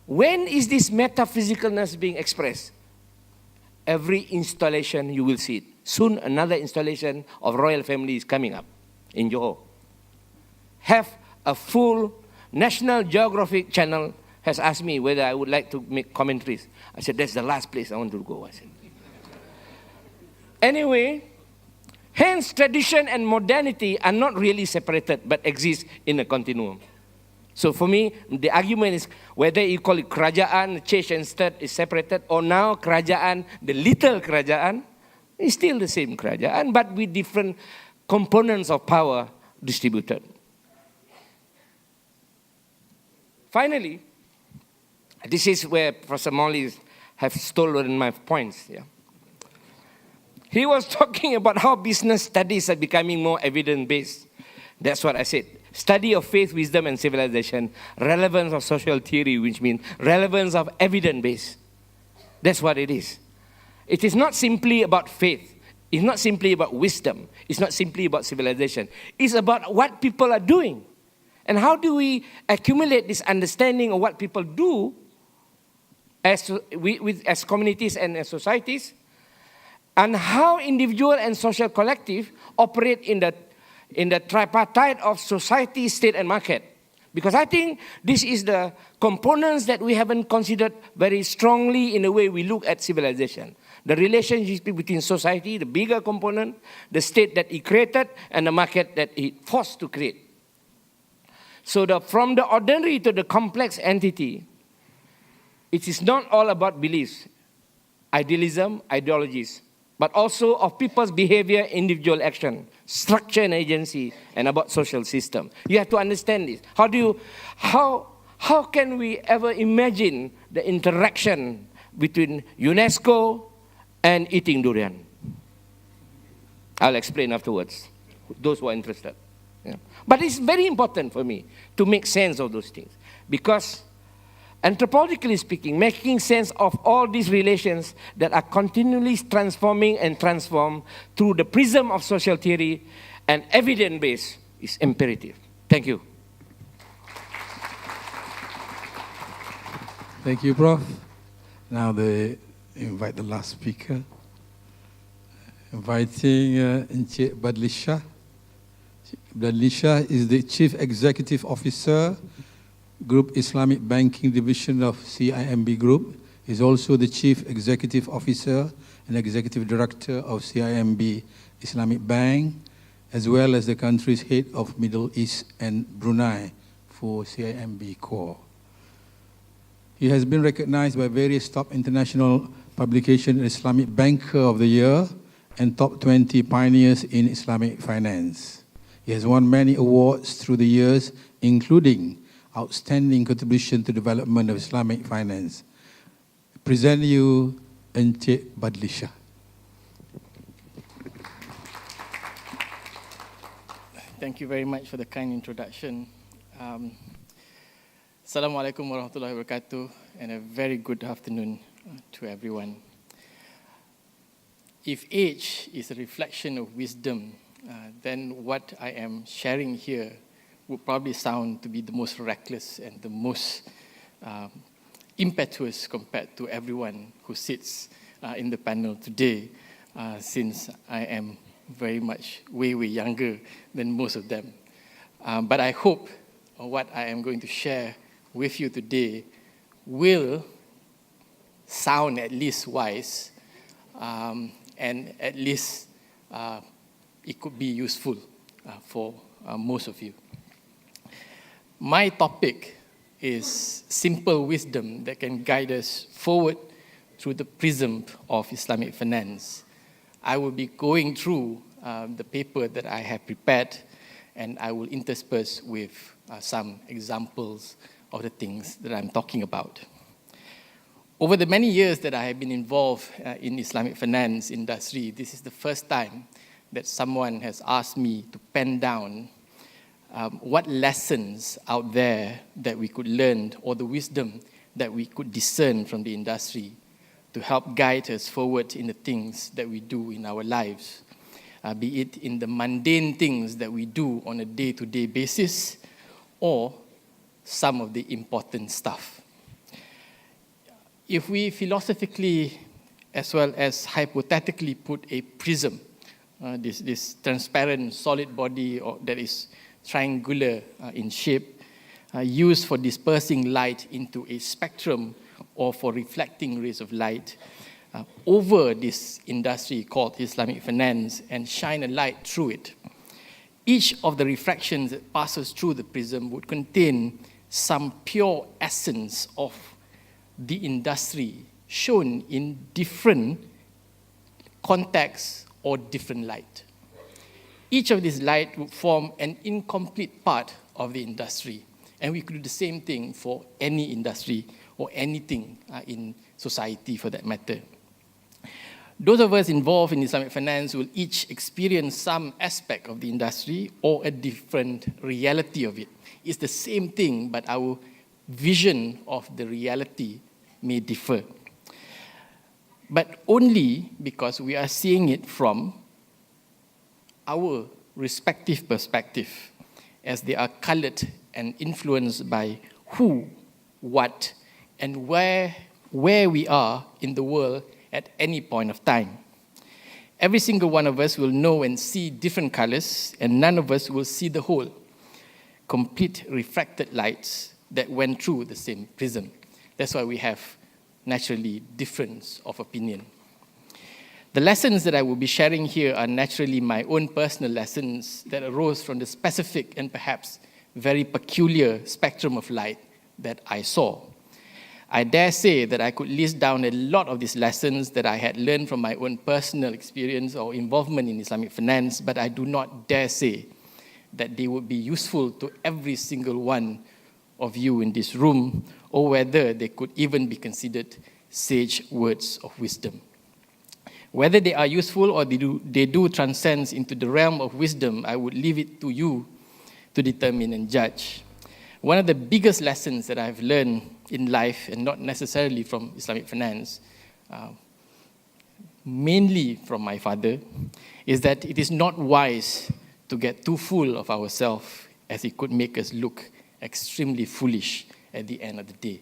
when is this metaphysicalness being expressed? Every installation you will see it. Soon another installation of royal family is coming up in Johor. Have a full National Geographic channel has asked me whether I would like to make commentaries. I said, that's the last place I want to go. I said. Anyway, hence tradition and modernity are not really separated but exist in a continuum. So for me, the argument is whether you call it kerajaan, church and state is separated, or now kerajaan, the little kerajaan, is still the same kerajaan, but with different components of power distributed. Finally, this is where Professor Molly have stolen my points. Yeah. He was talking about how business studies are becoming more evidence-based. That's what I said. Study of faith, wisdom, and civilization. Relevance of social theory, which means relevance of evidence-based. That's what it is. It is not simply about faith. It's not simply about wisdom. It's not simply about civilization. It's about what people are doing. And how do we accumulate this understanding of what people do as communities and as societies, and how individual and social collective operate in the tripartite of society, state, and market. Because I think this is the components that we haven't considered very strongly in the way we look at civilization. The relationship between society, the bigger component, the state that it created, and the market that it forced to create. So from the ordinary to the complex entity, it is not all about beliefs, idealism, ideologies, but also of people's behavior, individual action, structure and agency, and about social system. You have to understand this. How can we ever imagine the interaction between UNESCO and eating durian? I'll explain afterwards, those who are interested. Yeah. But it's very important for me to make sense of those things, because anthropologically speaking, making sense of all these relations that are continually transforming and transformed through the prism of social theory and evidence-based is imperative. Thank you. Thank you, Prof. Now they invite the last speaker, inviting Encik Badlisha Badlisha is the Chief Executive Officer, Group Islamic Banking Division of CIMB Group. He's also the Chief Executive Officer and Executive Director of CIMB Islamic Bank, as well as the country's head of Middle East and Brunei for CIMB Core. He has been recognized by various top international publications as Islamic Banker of the Year and Top 20 Pioneers in Islamic Finance. He has won many awards through the years, including Outstanding Contribution to Development of Islamic Finance. I present you Encik Badlisha. Thank you very much for the kind introduction. Assalamualaikum warahmatullahi wabarakatuh, and a very good afternoon to everyone. If age is a reflection of wisdom, then what I am sharing here would probably sound to be the most reckless and the most impetuous compared to everyone who sits in the panel today, since I am very much way younger than most of them. But I hope what I am going to share with you today will sound at least wise, and at least it could be useful for most of you. My topic is simple wisdom that can guide us forward through the prism of Islamic finance. I will be going through the paper that I have prepared, and I will intersperse with some examples of the things that I'm talking about. Over the many years that I have been involved in Islamic finance industry, this is the first time that someone has asked me to pen down what lessons out there that we could learn, or the wisdom that we could discern from the industry to help guide us forward in the things that we do in our lives, be it in the mundane things that we do on a day-to-day basis, or some of the important stuff. If we philosophically as well as hypothetically put a prism, this transparent solid body that is triangular in shape, used for dispersing light into a spectrum or for reflecting rays of light over this industry called Islamic finance, and shine a light through it. Each of the refractions that passes through the prism would contain some pure essence of the industry shown in different contexts or different light. Each of these light would form an incomplete part of the industry, and we could do the same thing for any industry or anything in society for that matter. Those of us involved in Islamic finance will each experience some aspect of the industry or a different reality of it. It's the same thing, but our vision of the reality may differ. But only because we are seeing it from our respective perspective, as they are colored and influenced by who, what, and where we are in the world at any point of time. Every single one of us will know and see different colors, and none of us will see the whole, complete refracted lights that went through the same prism. That's why we have naturally difference of opinion. The lessons that I will be sharing here are naturally my own personal lessons that arose from the specific and perhaps very peculiar spectrum of light that I saw. I dare say that I could list down a lot of these lessons that I had learned from my own personal experience or involvement in Islamic finance, but I do not dare say that they would be useful to every single one of you in this room, or whether they could even be considered sage words of wisdom. Whether they are useful or they do transcend into the realm of wisdom, I would leave it to you to determine and judge. One of the biggest lessons that I've learned in life, and not necessarily from Islamic finance, mainly from my father, is that it is not wise to get too full of ourselves, as it could make us look extremely foolish at the end of the day.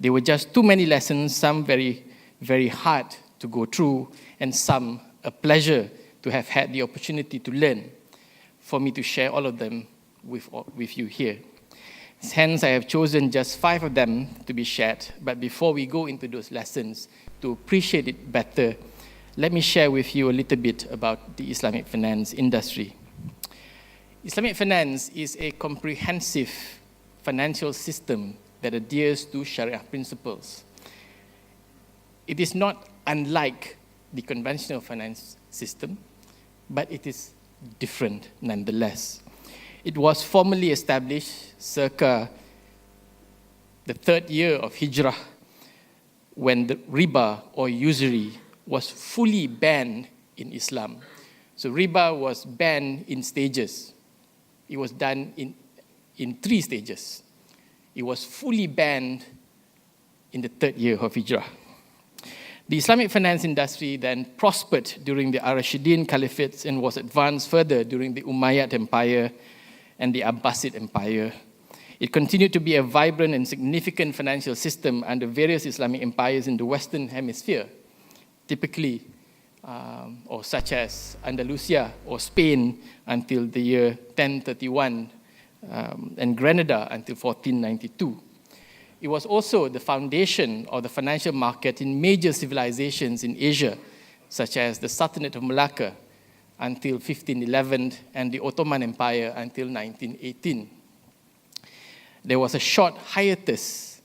There were just too many lessons, some very, very hard to go through, and some a pleasure to have had the opportunity to learn. for me to share all of them with you here. Hence, I have chosen just 5 of them to be shared. But before we go into those lessons, to appreciate it better, let me share with you a little bit about the Islamic finance industry. Islamic finance is a comprehensive financial system that adheres to Sharia principles. It is not unlike the conventional finance system, but it is different nonetheless. It was formally established circa the 3rd year of Hijrah, when the riba or usury was fully banned in Islam. So riba was banned in stages. It was done in 3 stages. It was fully banned in the 3rd year of Hijrah. The Islamic finance industry then prospered during the Ar-Rashidin Caliphates and was advanced further during the Umayyad Empire and the Abbasid Empire. It continued to be a vibrant and significant financial system under various Islamic empires in the Western Hemisphere, typically, or such as Andalusia or Spain until the year 1031, and Granada until 1492. It was also the foundation of the financial market in major civilizations in Asia, such as the Sultanate of Malacca until 1511 and the Ottoman Empire until 1918. There was a short hiatus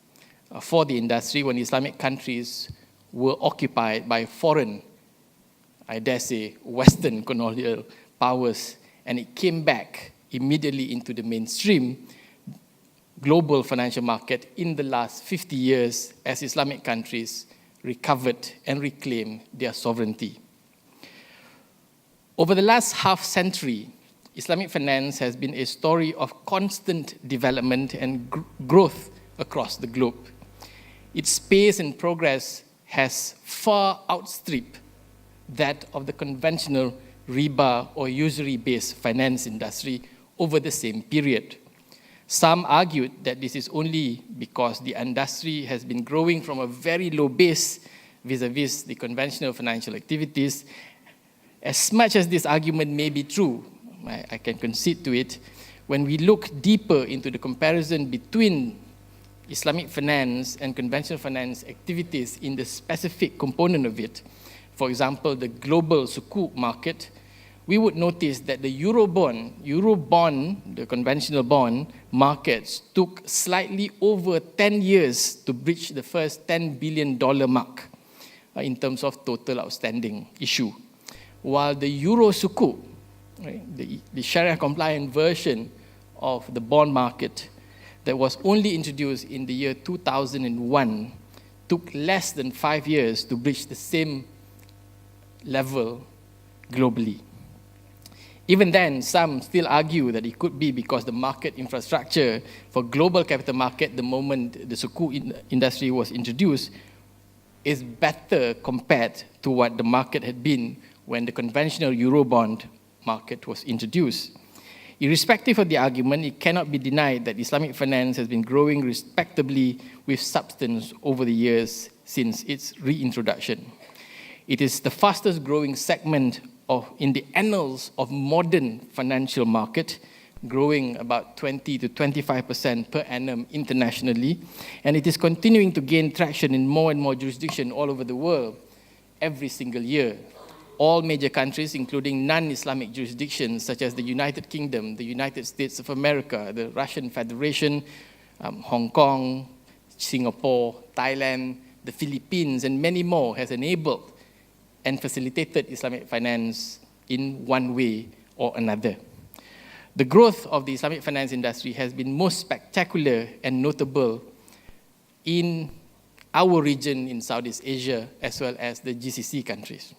for the industry when Islamic countries were occupied by foreign, I dare say, Western colonial powers, and it came back immediately into the mainstream global financial market in the last 50 years as Islamic countries recovered and reclaimed their sovereignty. Over the last half-century, Islamic finance has been a story of constant development and growth across the globe. Its pace and progress has far outstripped that of the conventional riba or usury-based finance industry over the same period. Some argued that this is only because the industry has been growing from a very low base vis-a-vis the conventional financial activities. As much as this argument may be true, I can concede to it, when we look deeper into the comparison between Islamic finance and conventional finance activities in the specific component of it, for example, the global sukuk market, we would notice that the Eurobond, the conventional bond markets, took slightly over 10 years to breach the first $10 billion mark in terms of total outstanding issue. While the Euro sukuk, right, the Sharia-compliant version of the bond market that was only introduced in the year 2001, took less than 5 years to breach the same level globally. Even then, some still argue that it could be because the market infrastructure for global capital market the moment the sukuk industry was introduced is better compared to what the market had been when the conventional Eurobond market was introduced. Irrespective of the argument, it cannot be denied that Islamic finance has been growing respectably with substance over the years since its reintroduction. It is the fastest growing segment in the annals of modern financial market, growing about 20 to 25% per annum internationally, and it is continuing to gain traction in more and more jurisdictions all over the world every single year. All major countries, including non-Islamic jurisdictions such as the United Kingdom, the United States of America, the Russian Federation, Hong Kong, Singapore, Thailand, the Philippines, and many more, has enabled and facilitated Islamic finance in one way or another. The growth of the Islamic finance industry has been most spectacular and notable in our region in Southeast Asia as well as the GCC countries.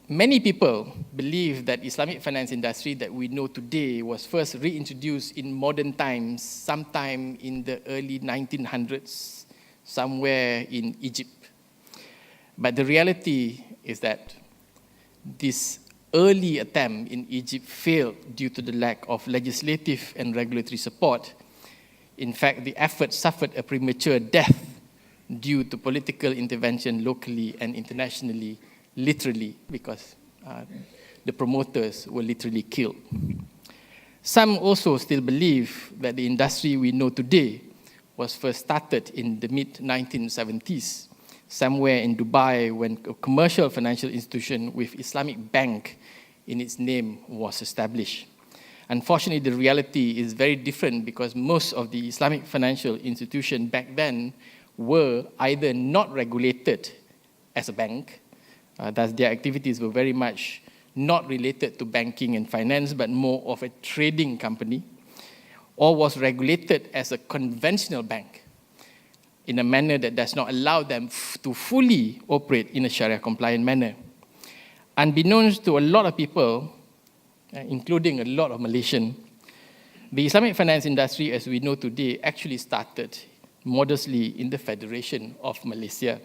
Many people believe that Islamic finance industry that we know today was first reintroduced in modern times sometime in the early 1900s, somewhere in Egypt. But the reality is that this early attempt in Egypt failed due to the lack of legislative and regulatory support. In fact, the effort suffered a premature death due to political intervention locally and internationally, literally, because the promoters were literally killed. Some also still believe that the industry we know today was first started in the mid-1970s, somewhere in Dubai, when a commercial financial institution with Islamic Bank in its name was established. Unfortunately, the reality is very different because most of the Islamic financial institutions back then were either not regulated as a bank, thus their activities were very much not related to banking and finance, but more of a trading company, or was regulated as a conventional bank in a manner that does not allow them to fully operate in a Sharia-compliant manner. Unbeknownst to a lot of people, including a lot of Malaysians, the Islamic finance industry as we know today actually started modestly in the Federation of Malaysia,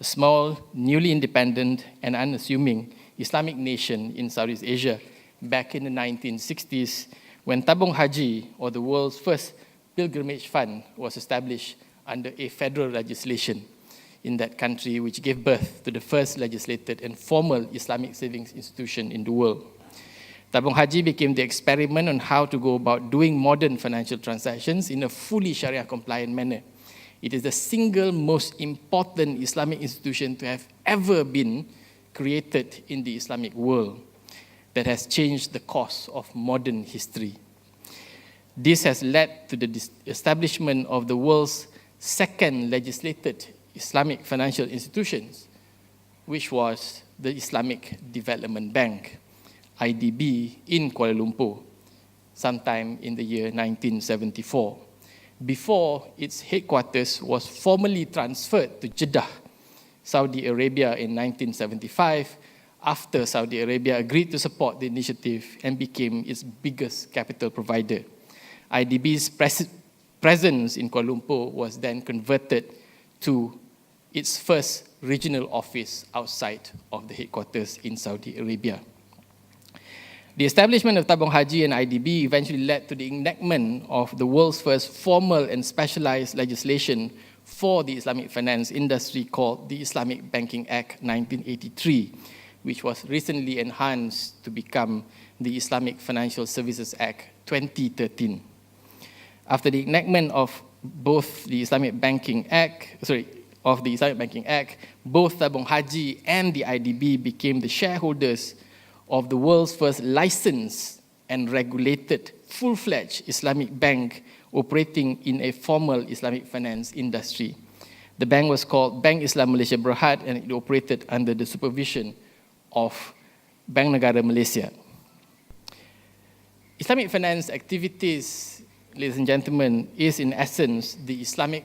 a small, newly independent and unassuming Islamic nation in Southeast Asia back in the 1960s when Tabung Haji, or the world's first pilgrimage fund, was established under a federal legislation in that country, which gave birth to the first legislated and formal Islamic savings institution in the world. Tabung Haji became the experiment on how to go about doing modern financial transactions in a fully Sharia-compliant manner. It is the single most important Islamic institution to have ever been created in the Islamic world that has changed the course of modern history. This has led to the establishment of the world's second legislated Islamic financial institutions, which was the Islamic Development Bank, IDB, in Kuala Lumpur, sometime in the year 1974, before its headquarters was formally transferred to Jeddah, Saudi Arabia in 1975, after Saudi Arabia agreed to support the initiative and became its biggest capital provider. IDB's presence in Kuala Lumpur was then converted to its first regional office outside of the headquarters in Saudi Arabia. The establishment of Tabung Haji and IDB eventually led to the enactment of the world's first formal and specialized legislation for the Islamic finance industry called the Islamic Banking Act 1983, which was recently enhanced to become the Islamic Financial Services Act 2013. After the enactment of both the Islamic Banking Act, both Tabung Haji and the IDB became the shareholders of the world's first licensed and regulated full-fledged Islamic bank operating in a formal Islamic finance industry. The bank was called Bank Islam Malaysia Berhad, and it operated under the supervision of Bank Negara Malaysia. Islamic finance activities, ladies and gentlemen, is in essence the Islamic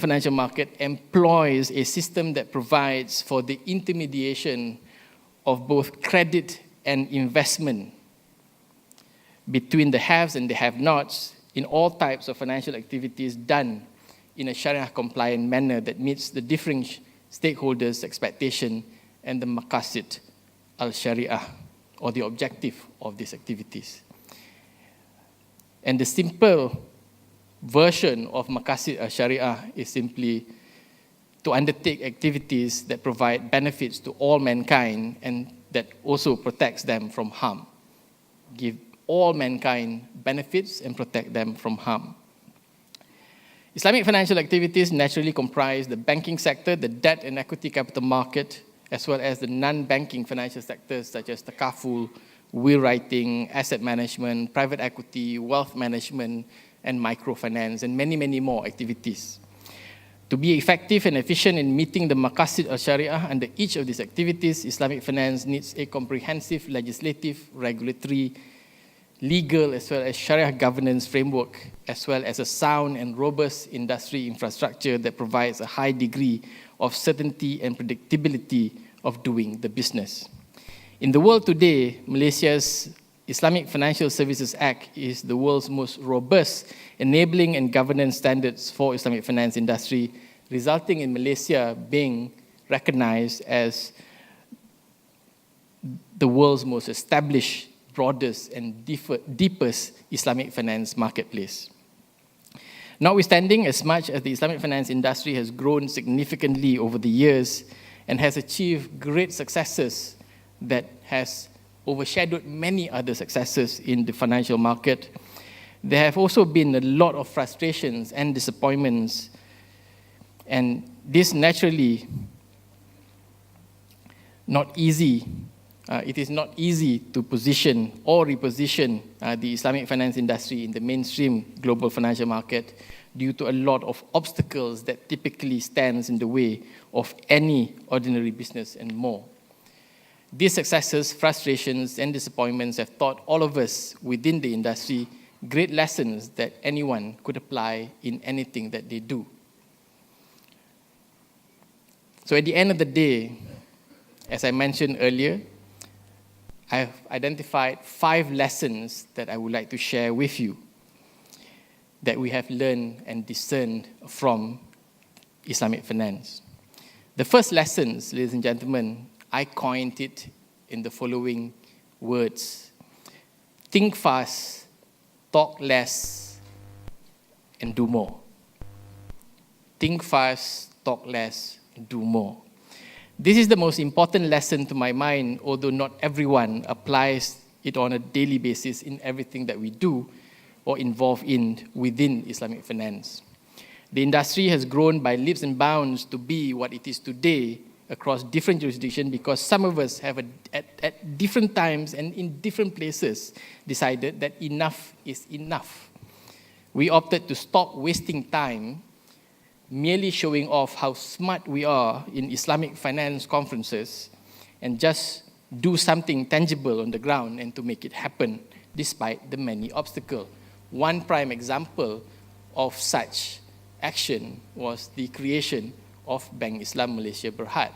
financial market employs a system that provides for the intermediation of both credit and investment between the haves and the have-nots in all types of financial activities done in a Sharia-compliant manner that meets the differing stakeholders' expectation and the maqasid al-Sharia, or the objective of these activities. And the simple version of maqasid al-Sharia is simply to undertake activities that provide benefits to all mankind and that also protects them from harm. Give all mankind benefits and protect them from harm. Islamic financial activities naturally comprise the banking sector, the debt and equity capital market, as well as the non-banking financial sectors such as takaful, will writing, asset management, private equity, wealth management, and microfinance, and many, many more activities. To be effective and efficient in meeting the maqasid al-Sharia under each of these activities, Islamic finance needs a comprehensive legislative, regulatory, legal, as well as Sharia governance framework, as well as a sound and robust industry infrastructure that provides a high degree of certainty and predictability of doing the business. In the world today, Malaysia's Islamic Financial Services Act is the world's most robust enabling and governance standards for Islamic finance industry, resulting in Malaysia being recognized as the world's most established, broadest, and deepest Islamic finance marketplace. Notwithstanding, as much as the Islamic finance industry has grown significantly over the years, and has achieved great successes that has overshadowed many other successes in the financial market. There have also been a lot of frustrations and disappointments, and this naturally not easy. It is not easy to position or reposition the Islamic finance industry in the mainstream global financial market due to a lot of obstacles that typically stands in the way of any ordinary business and more. These successes, frustrations, and disappointments have taught all of us within the industry great lessons that anyone could apply in anything that they do. So at the end of the day, as I mentioned earlier, I have identified 5 lessons that I would like to share with you that we have learned and discerned from Islamic finance. The first lessons, ladies and gentlemen, I coined it in the following words: think fast, talk less, and do more. Think fast, talk less, and do more. This is the most important lesson to my mind, although not everyone applies it on a daily basis in everything that we do or involve in within Islamic finance. The industry has grown by leaps and bounds to be what it is today across different jurisdictions because some of us have at different times and in different places decided that enough is enough. We opted to stop wasting time merely showing off how smart we are in Islamic finance conferences and just do something tangible on the ground and to make it happen despite the many obstacles. One prime example of such action was the creation of Bank Islam Malaysia Berhad.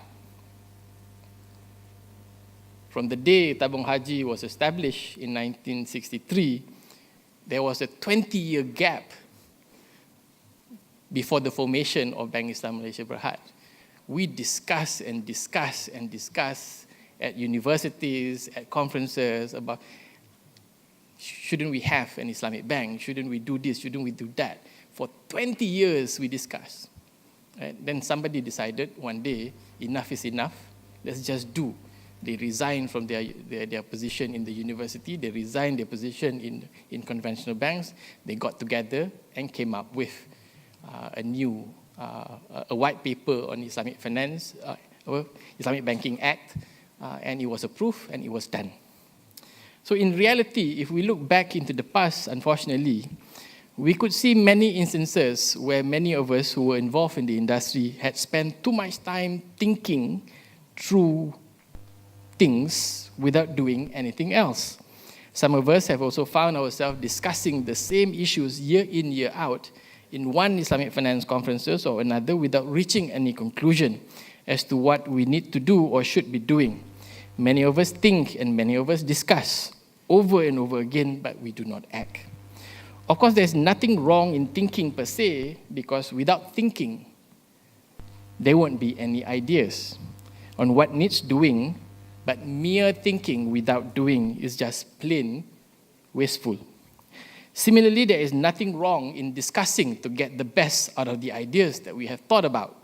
From the day Tabung Haji was established in 1963, there was a 20-year gap before the formation of Bank Islam Malaysia Berhad. We discuss and discuss and discuss at universities, at conferences about shouldn't we have an Islamic bank? Shouldn't we do this? Shouldn't we do that? For 20 years we discussed. Right? Then somebody decided one day, enough is enough, let's just do. They resigned from their position in the university, they resigned their position in conventional banks, they got together and came up with a white paper on Islamic finance, Islamic Banking Act, and it was approved and it was done. So in reality, if we look back into the past, unfortunately, we could see many instances where many of us who were involved in the industry had spent too much time thinking through things without doing anything else. Some of us have also found ourselves discussing the same issues year in, year out in one Islamic finance conferences or another without reaching any conclusion as to what we need to do or should be doing. Many of us think and many of us discuss over and over again, but we do not act. Of course, there's nothing wrong in thinking per se, because without thinking, there won't be any ideas on what needs doing, but mere thinking without doing is just plain wasteful. Similarly, there is nothing wrong in discussing to get the best out of the ideas that we have thought about,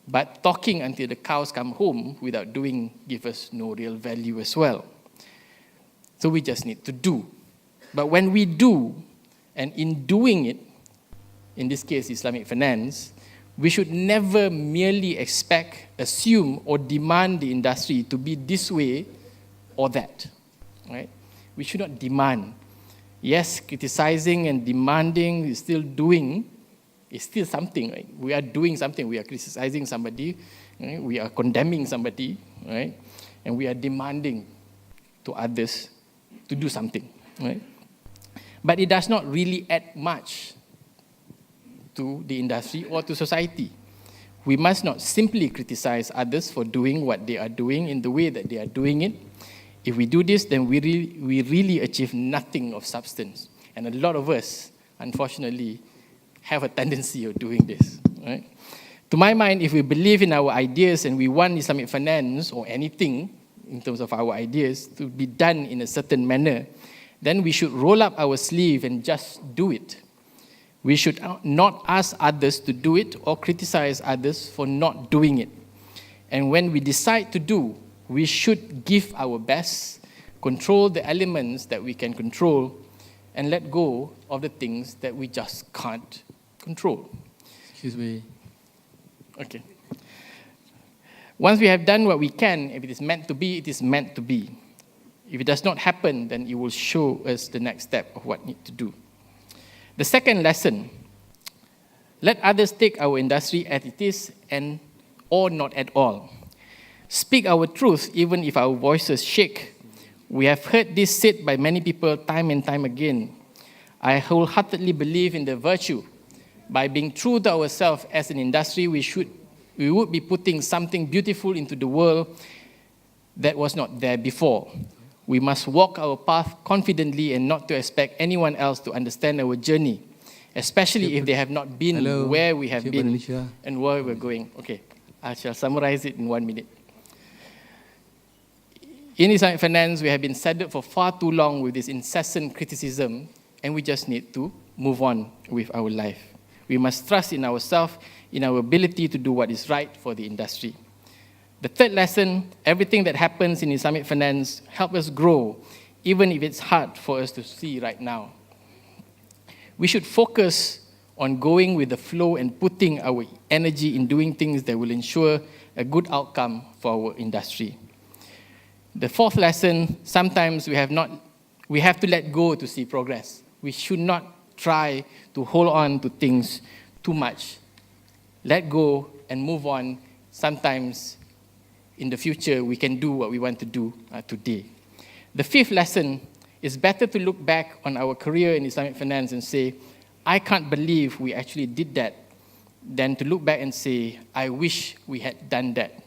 but talking until the cows come home without doing gives us no real value as well. So we just need to do. But when we do, and in doing it, in this case Islamic finance, we should never merely expect, assume, or demand the industry to be this way or that. Right? We should not demand. Yes, criticizing and demanding is still doing, is still something. Right? We are doing something. We are criticizing somebody. Right? We are condemning somebody. Right? And we are demanding to others to do something. Right? But it does not really add much to the industry or to society. We must not simply criticize others for doing what they are doing in the way that they are doing it. If we do this, then we really achieve nothing of substance. And a lot of us, unfortunately, have a tendency of doing this. Right? To my mind, if we believe in our ideas and we want Islamic finance or anything in terms of our ideas to be done in a certain manner, then we should roll up our sleeve and just do it. We should not ask others to do it or criticize others for not doing it. And when we decide to do, we should give our best, control the elements that we can control, and let go of the things that we just can't control. Excuse me. Okay. Once we have done what we can, if it is meant to be, it is meant to be. If it does not happen, then it will show us the next step of what need to do. The second lesson, let others take our industry as it is and or not at all. Speak our truth even if our voices shake. We have heard this said by many people time and time again. I wholeheartedly believe in the virtue. By being true to ourselves as an industry, we would be putting something beautiful into the world that was not there before. We must walk our path confidently and not to expect anyone else to understand our journey, especially if they have not been where we have been and where we're going. Okay, I shall summarize it in 1 minute. In Islamic finance, we have been saddled for far too long with this incessant criticism, and we just need to move on with our life. We must trust in ourselves, in our ability to do what is right for the industry. The third lesson, everything that happens in Islamic finance helps us grow, even if it's hard for us to see right now. We should focus on going with the flow and putting our energy in doing things that will ensure a good outcome for our industry. The fourth lesson, sometimes we have to let go to see progress. We should not try to hold on to things too much. Let go and move on. Sometimes in the future, we can do what we want to do today. The fifth lesson is better to look back on our career in Islamic finance and say, I can't believe we actually did that, than to look back and say, I wish we had done that.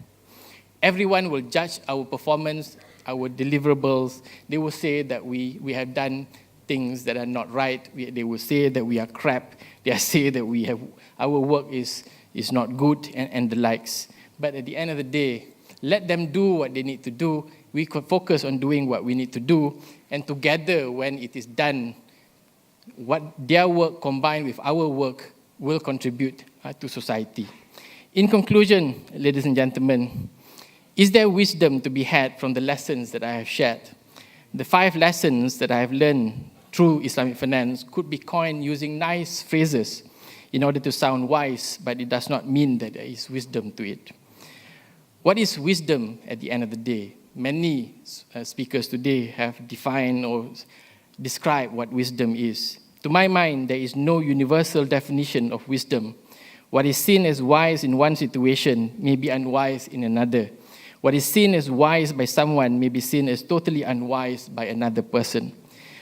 Everyone will judge our performance, our deliverables. They will say that we have done things that are not right. They will say that we are crap. They will say that our work is not good and the likes. But at the end of the day, let them do what they need to do. We could focus on doing what we need to do. And together, when it is done, what their work combined with our work will contribute to society. In conclusion, ladies and gentlemen, is there wisdom to be had from the lessons that I have shared? The 5 lessons that I have learned through Islamic finance could be coined using nice phrases in order to sound wise, but it does not mean that there is wisdom to it. What is wisdom at the end of the day? Many speakers today have defined or described what wisdom is. To my mind, there is no universal definition of wisdom. What is seen as wise in one situation may be unwise in another. What is seen as wise by someone may be seen as totally unwise by another person.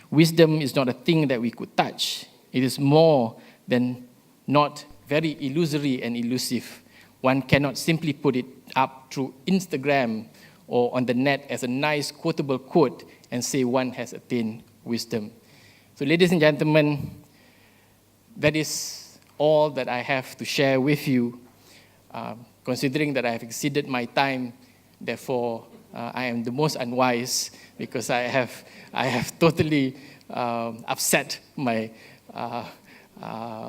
Wisdom is not a thing that we could touch. It is more than not very illusory and elusive. One cannot simply put it up through Instagram or on the net as a nice quotable quote and say one has attained wisdom. So ladies and gentlemen, that is all that I have to share with you. Considering that I have exceeded my time, therefore I am the most unwise because I have totally upset my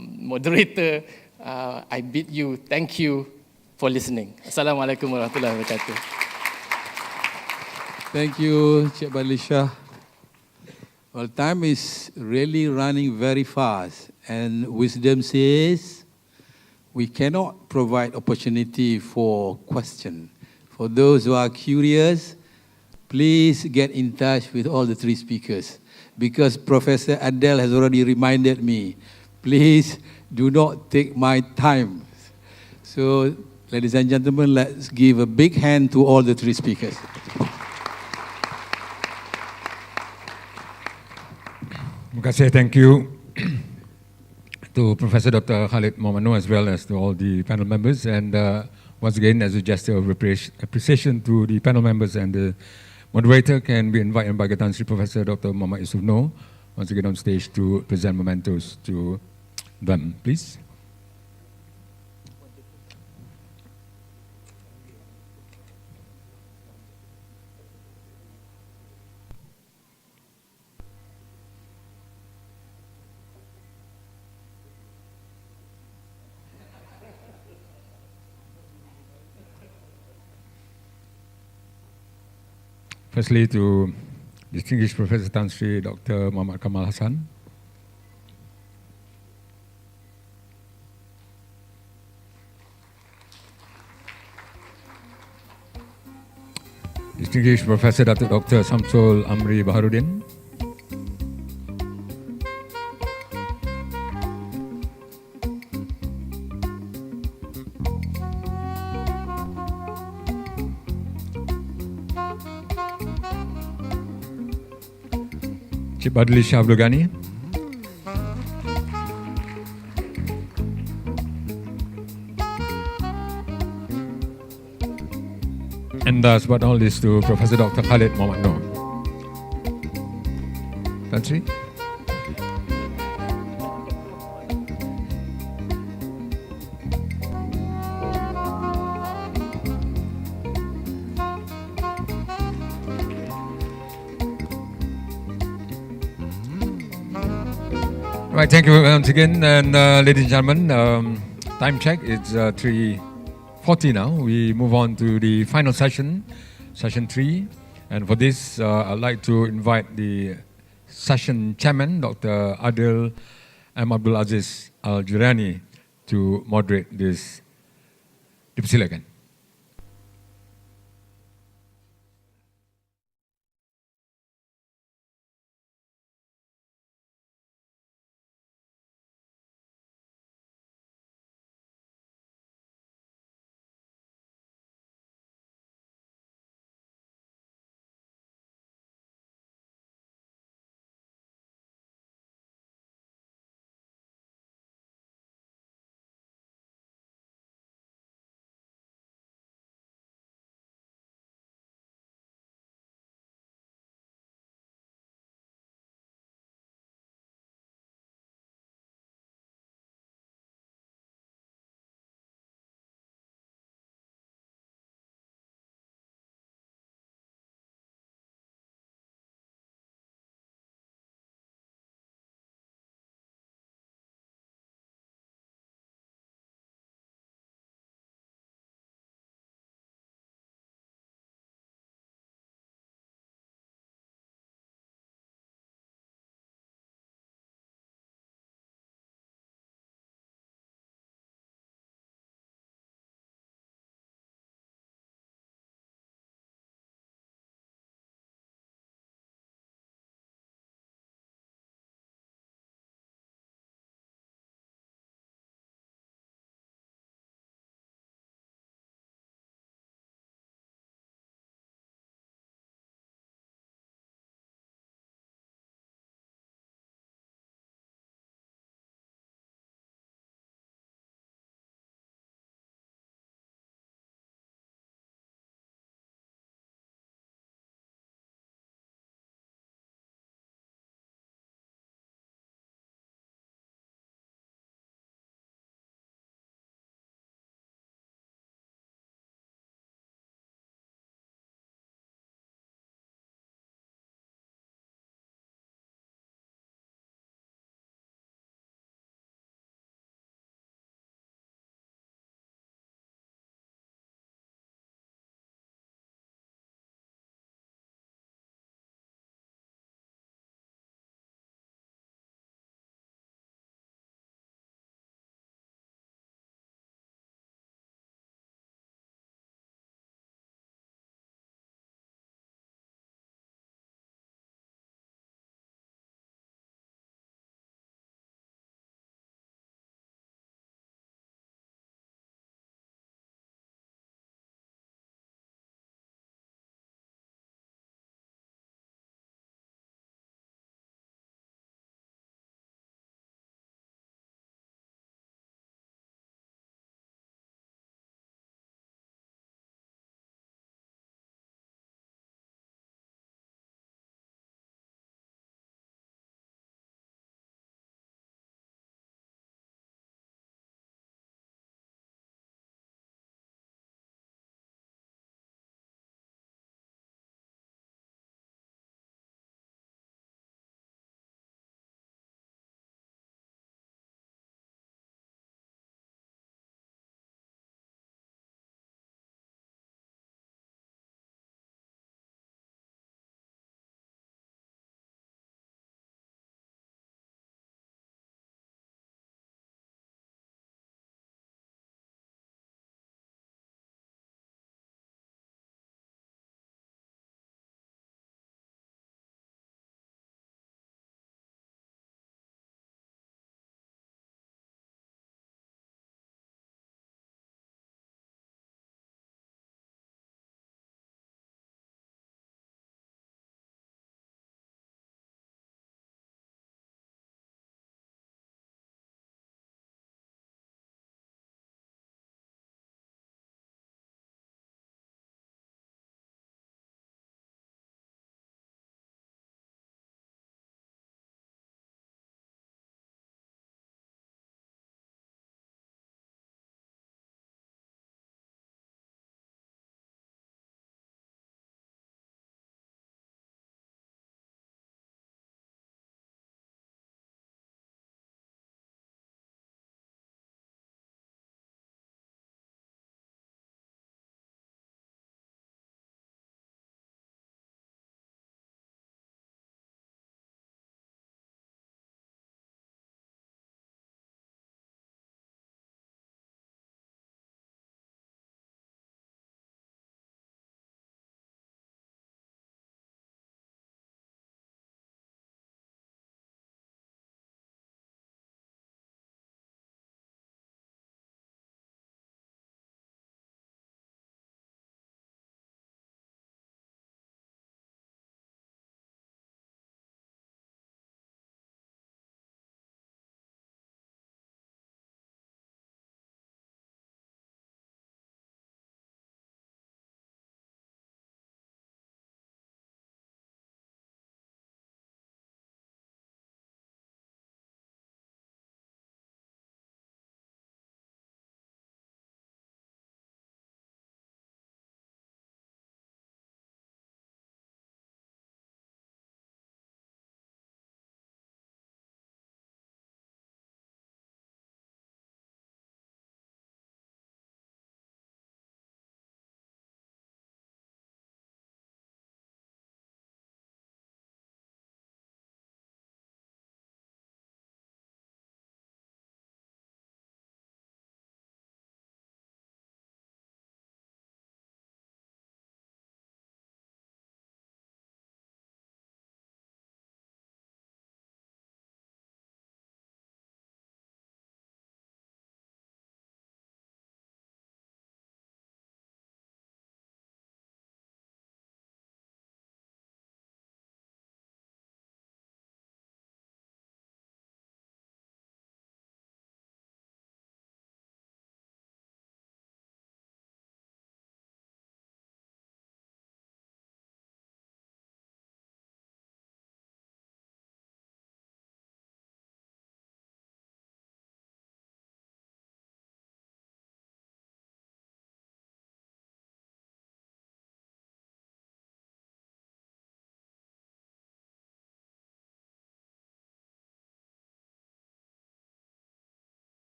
moderator. I bid you thank you for listening. Assalamualaikum warahmatullahi wabarakatuh. Thank you, Cik Balisha. Well, time is really running very fast, and wisdom says we cannot provide opportunity for question. For those who are curious, please get in touch with all the 3 speakers, because Professor Adele has already reminded me, please do not take my time. So, ladies and gentlemen, let's give a big hand to all the 3 speakers. Terima kasih, thank you to Professor Dr. Khalid Momano as well as to all the panel members. And once again, as a gesture of appreciation to the panel members and the moderator, can we invite Lembaga Tan Sri Professor Dr. Muhammad Yusuf Noor once again on stage to present mementos to them, please. Firstly, to distinguished Professor Tan Sri Dr. Muhammad Kamal Hassan. Distinguished Professor Dr. Samsul Amri Baharudin. Cik Badli Shah Abdul Ghani. And last but not least to Professor Dr. Khalid Muhammad Noor. Tan Sri. Right, thank you once again. And ladies and gentlemen, time check, it's 3:40 now. We move on to the final session, session 3. And for this, I'd like to invite the session chairman, Dr. Adil M. Abdul Aziz Al-Jurani, to moderate this. Dipersilakan.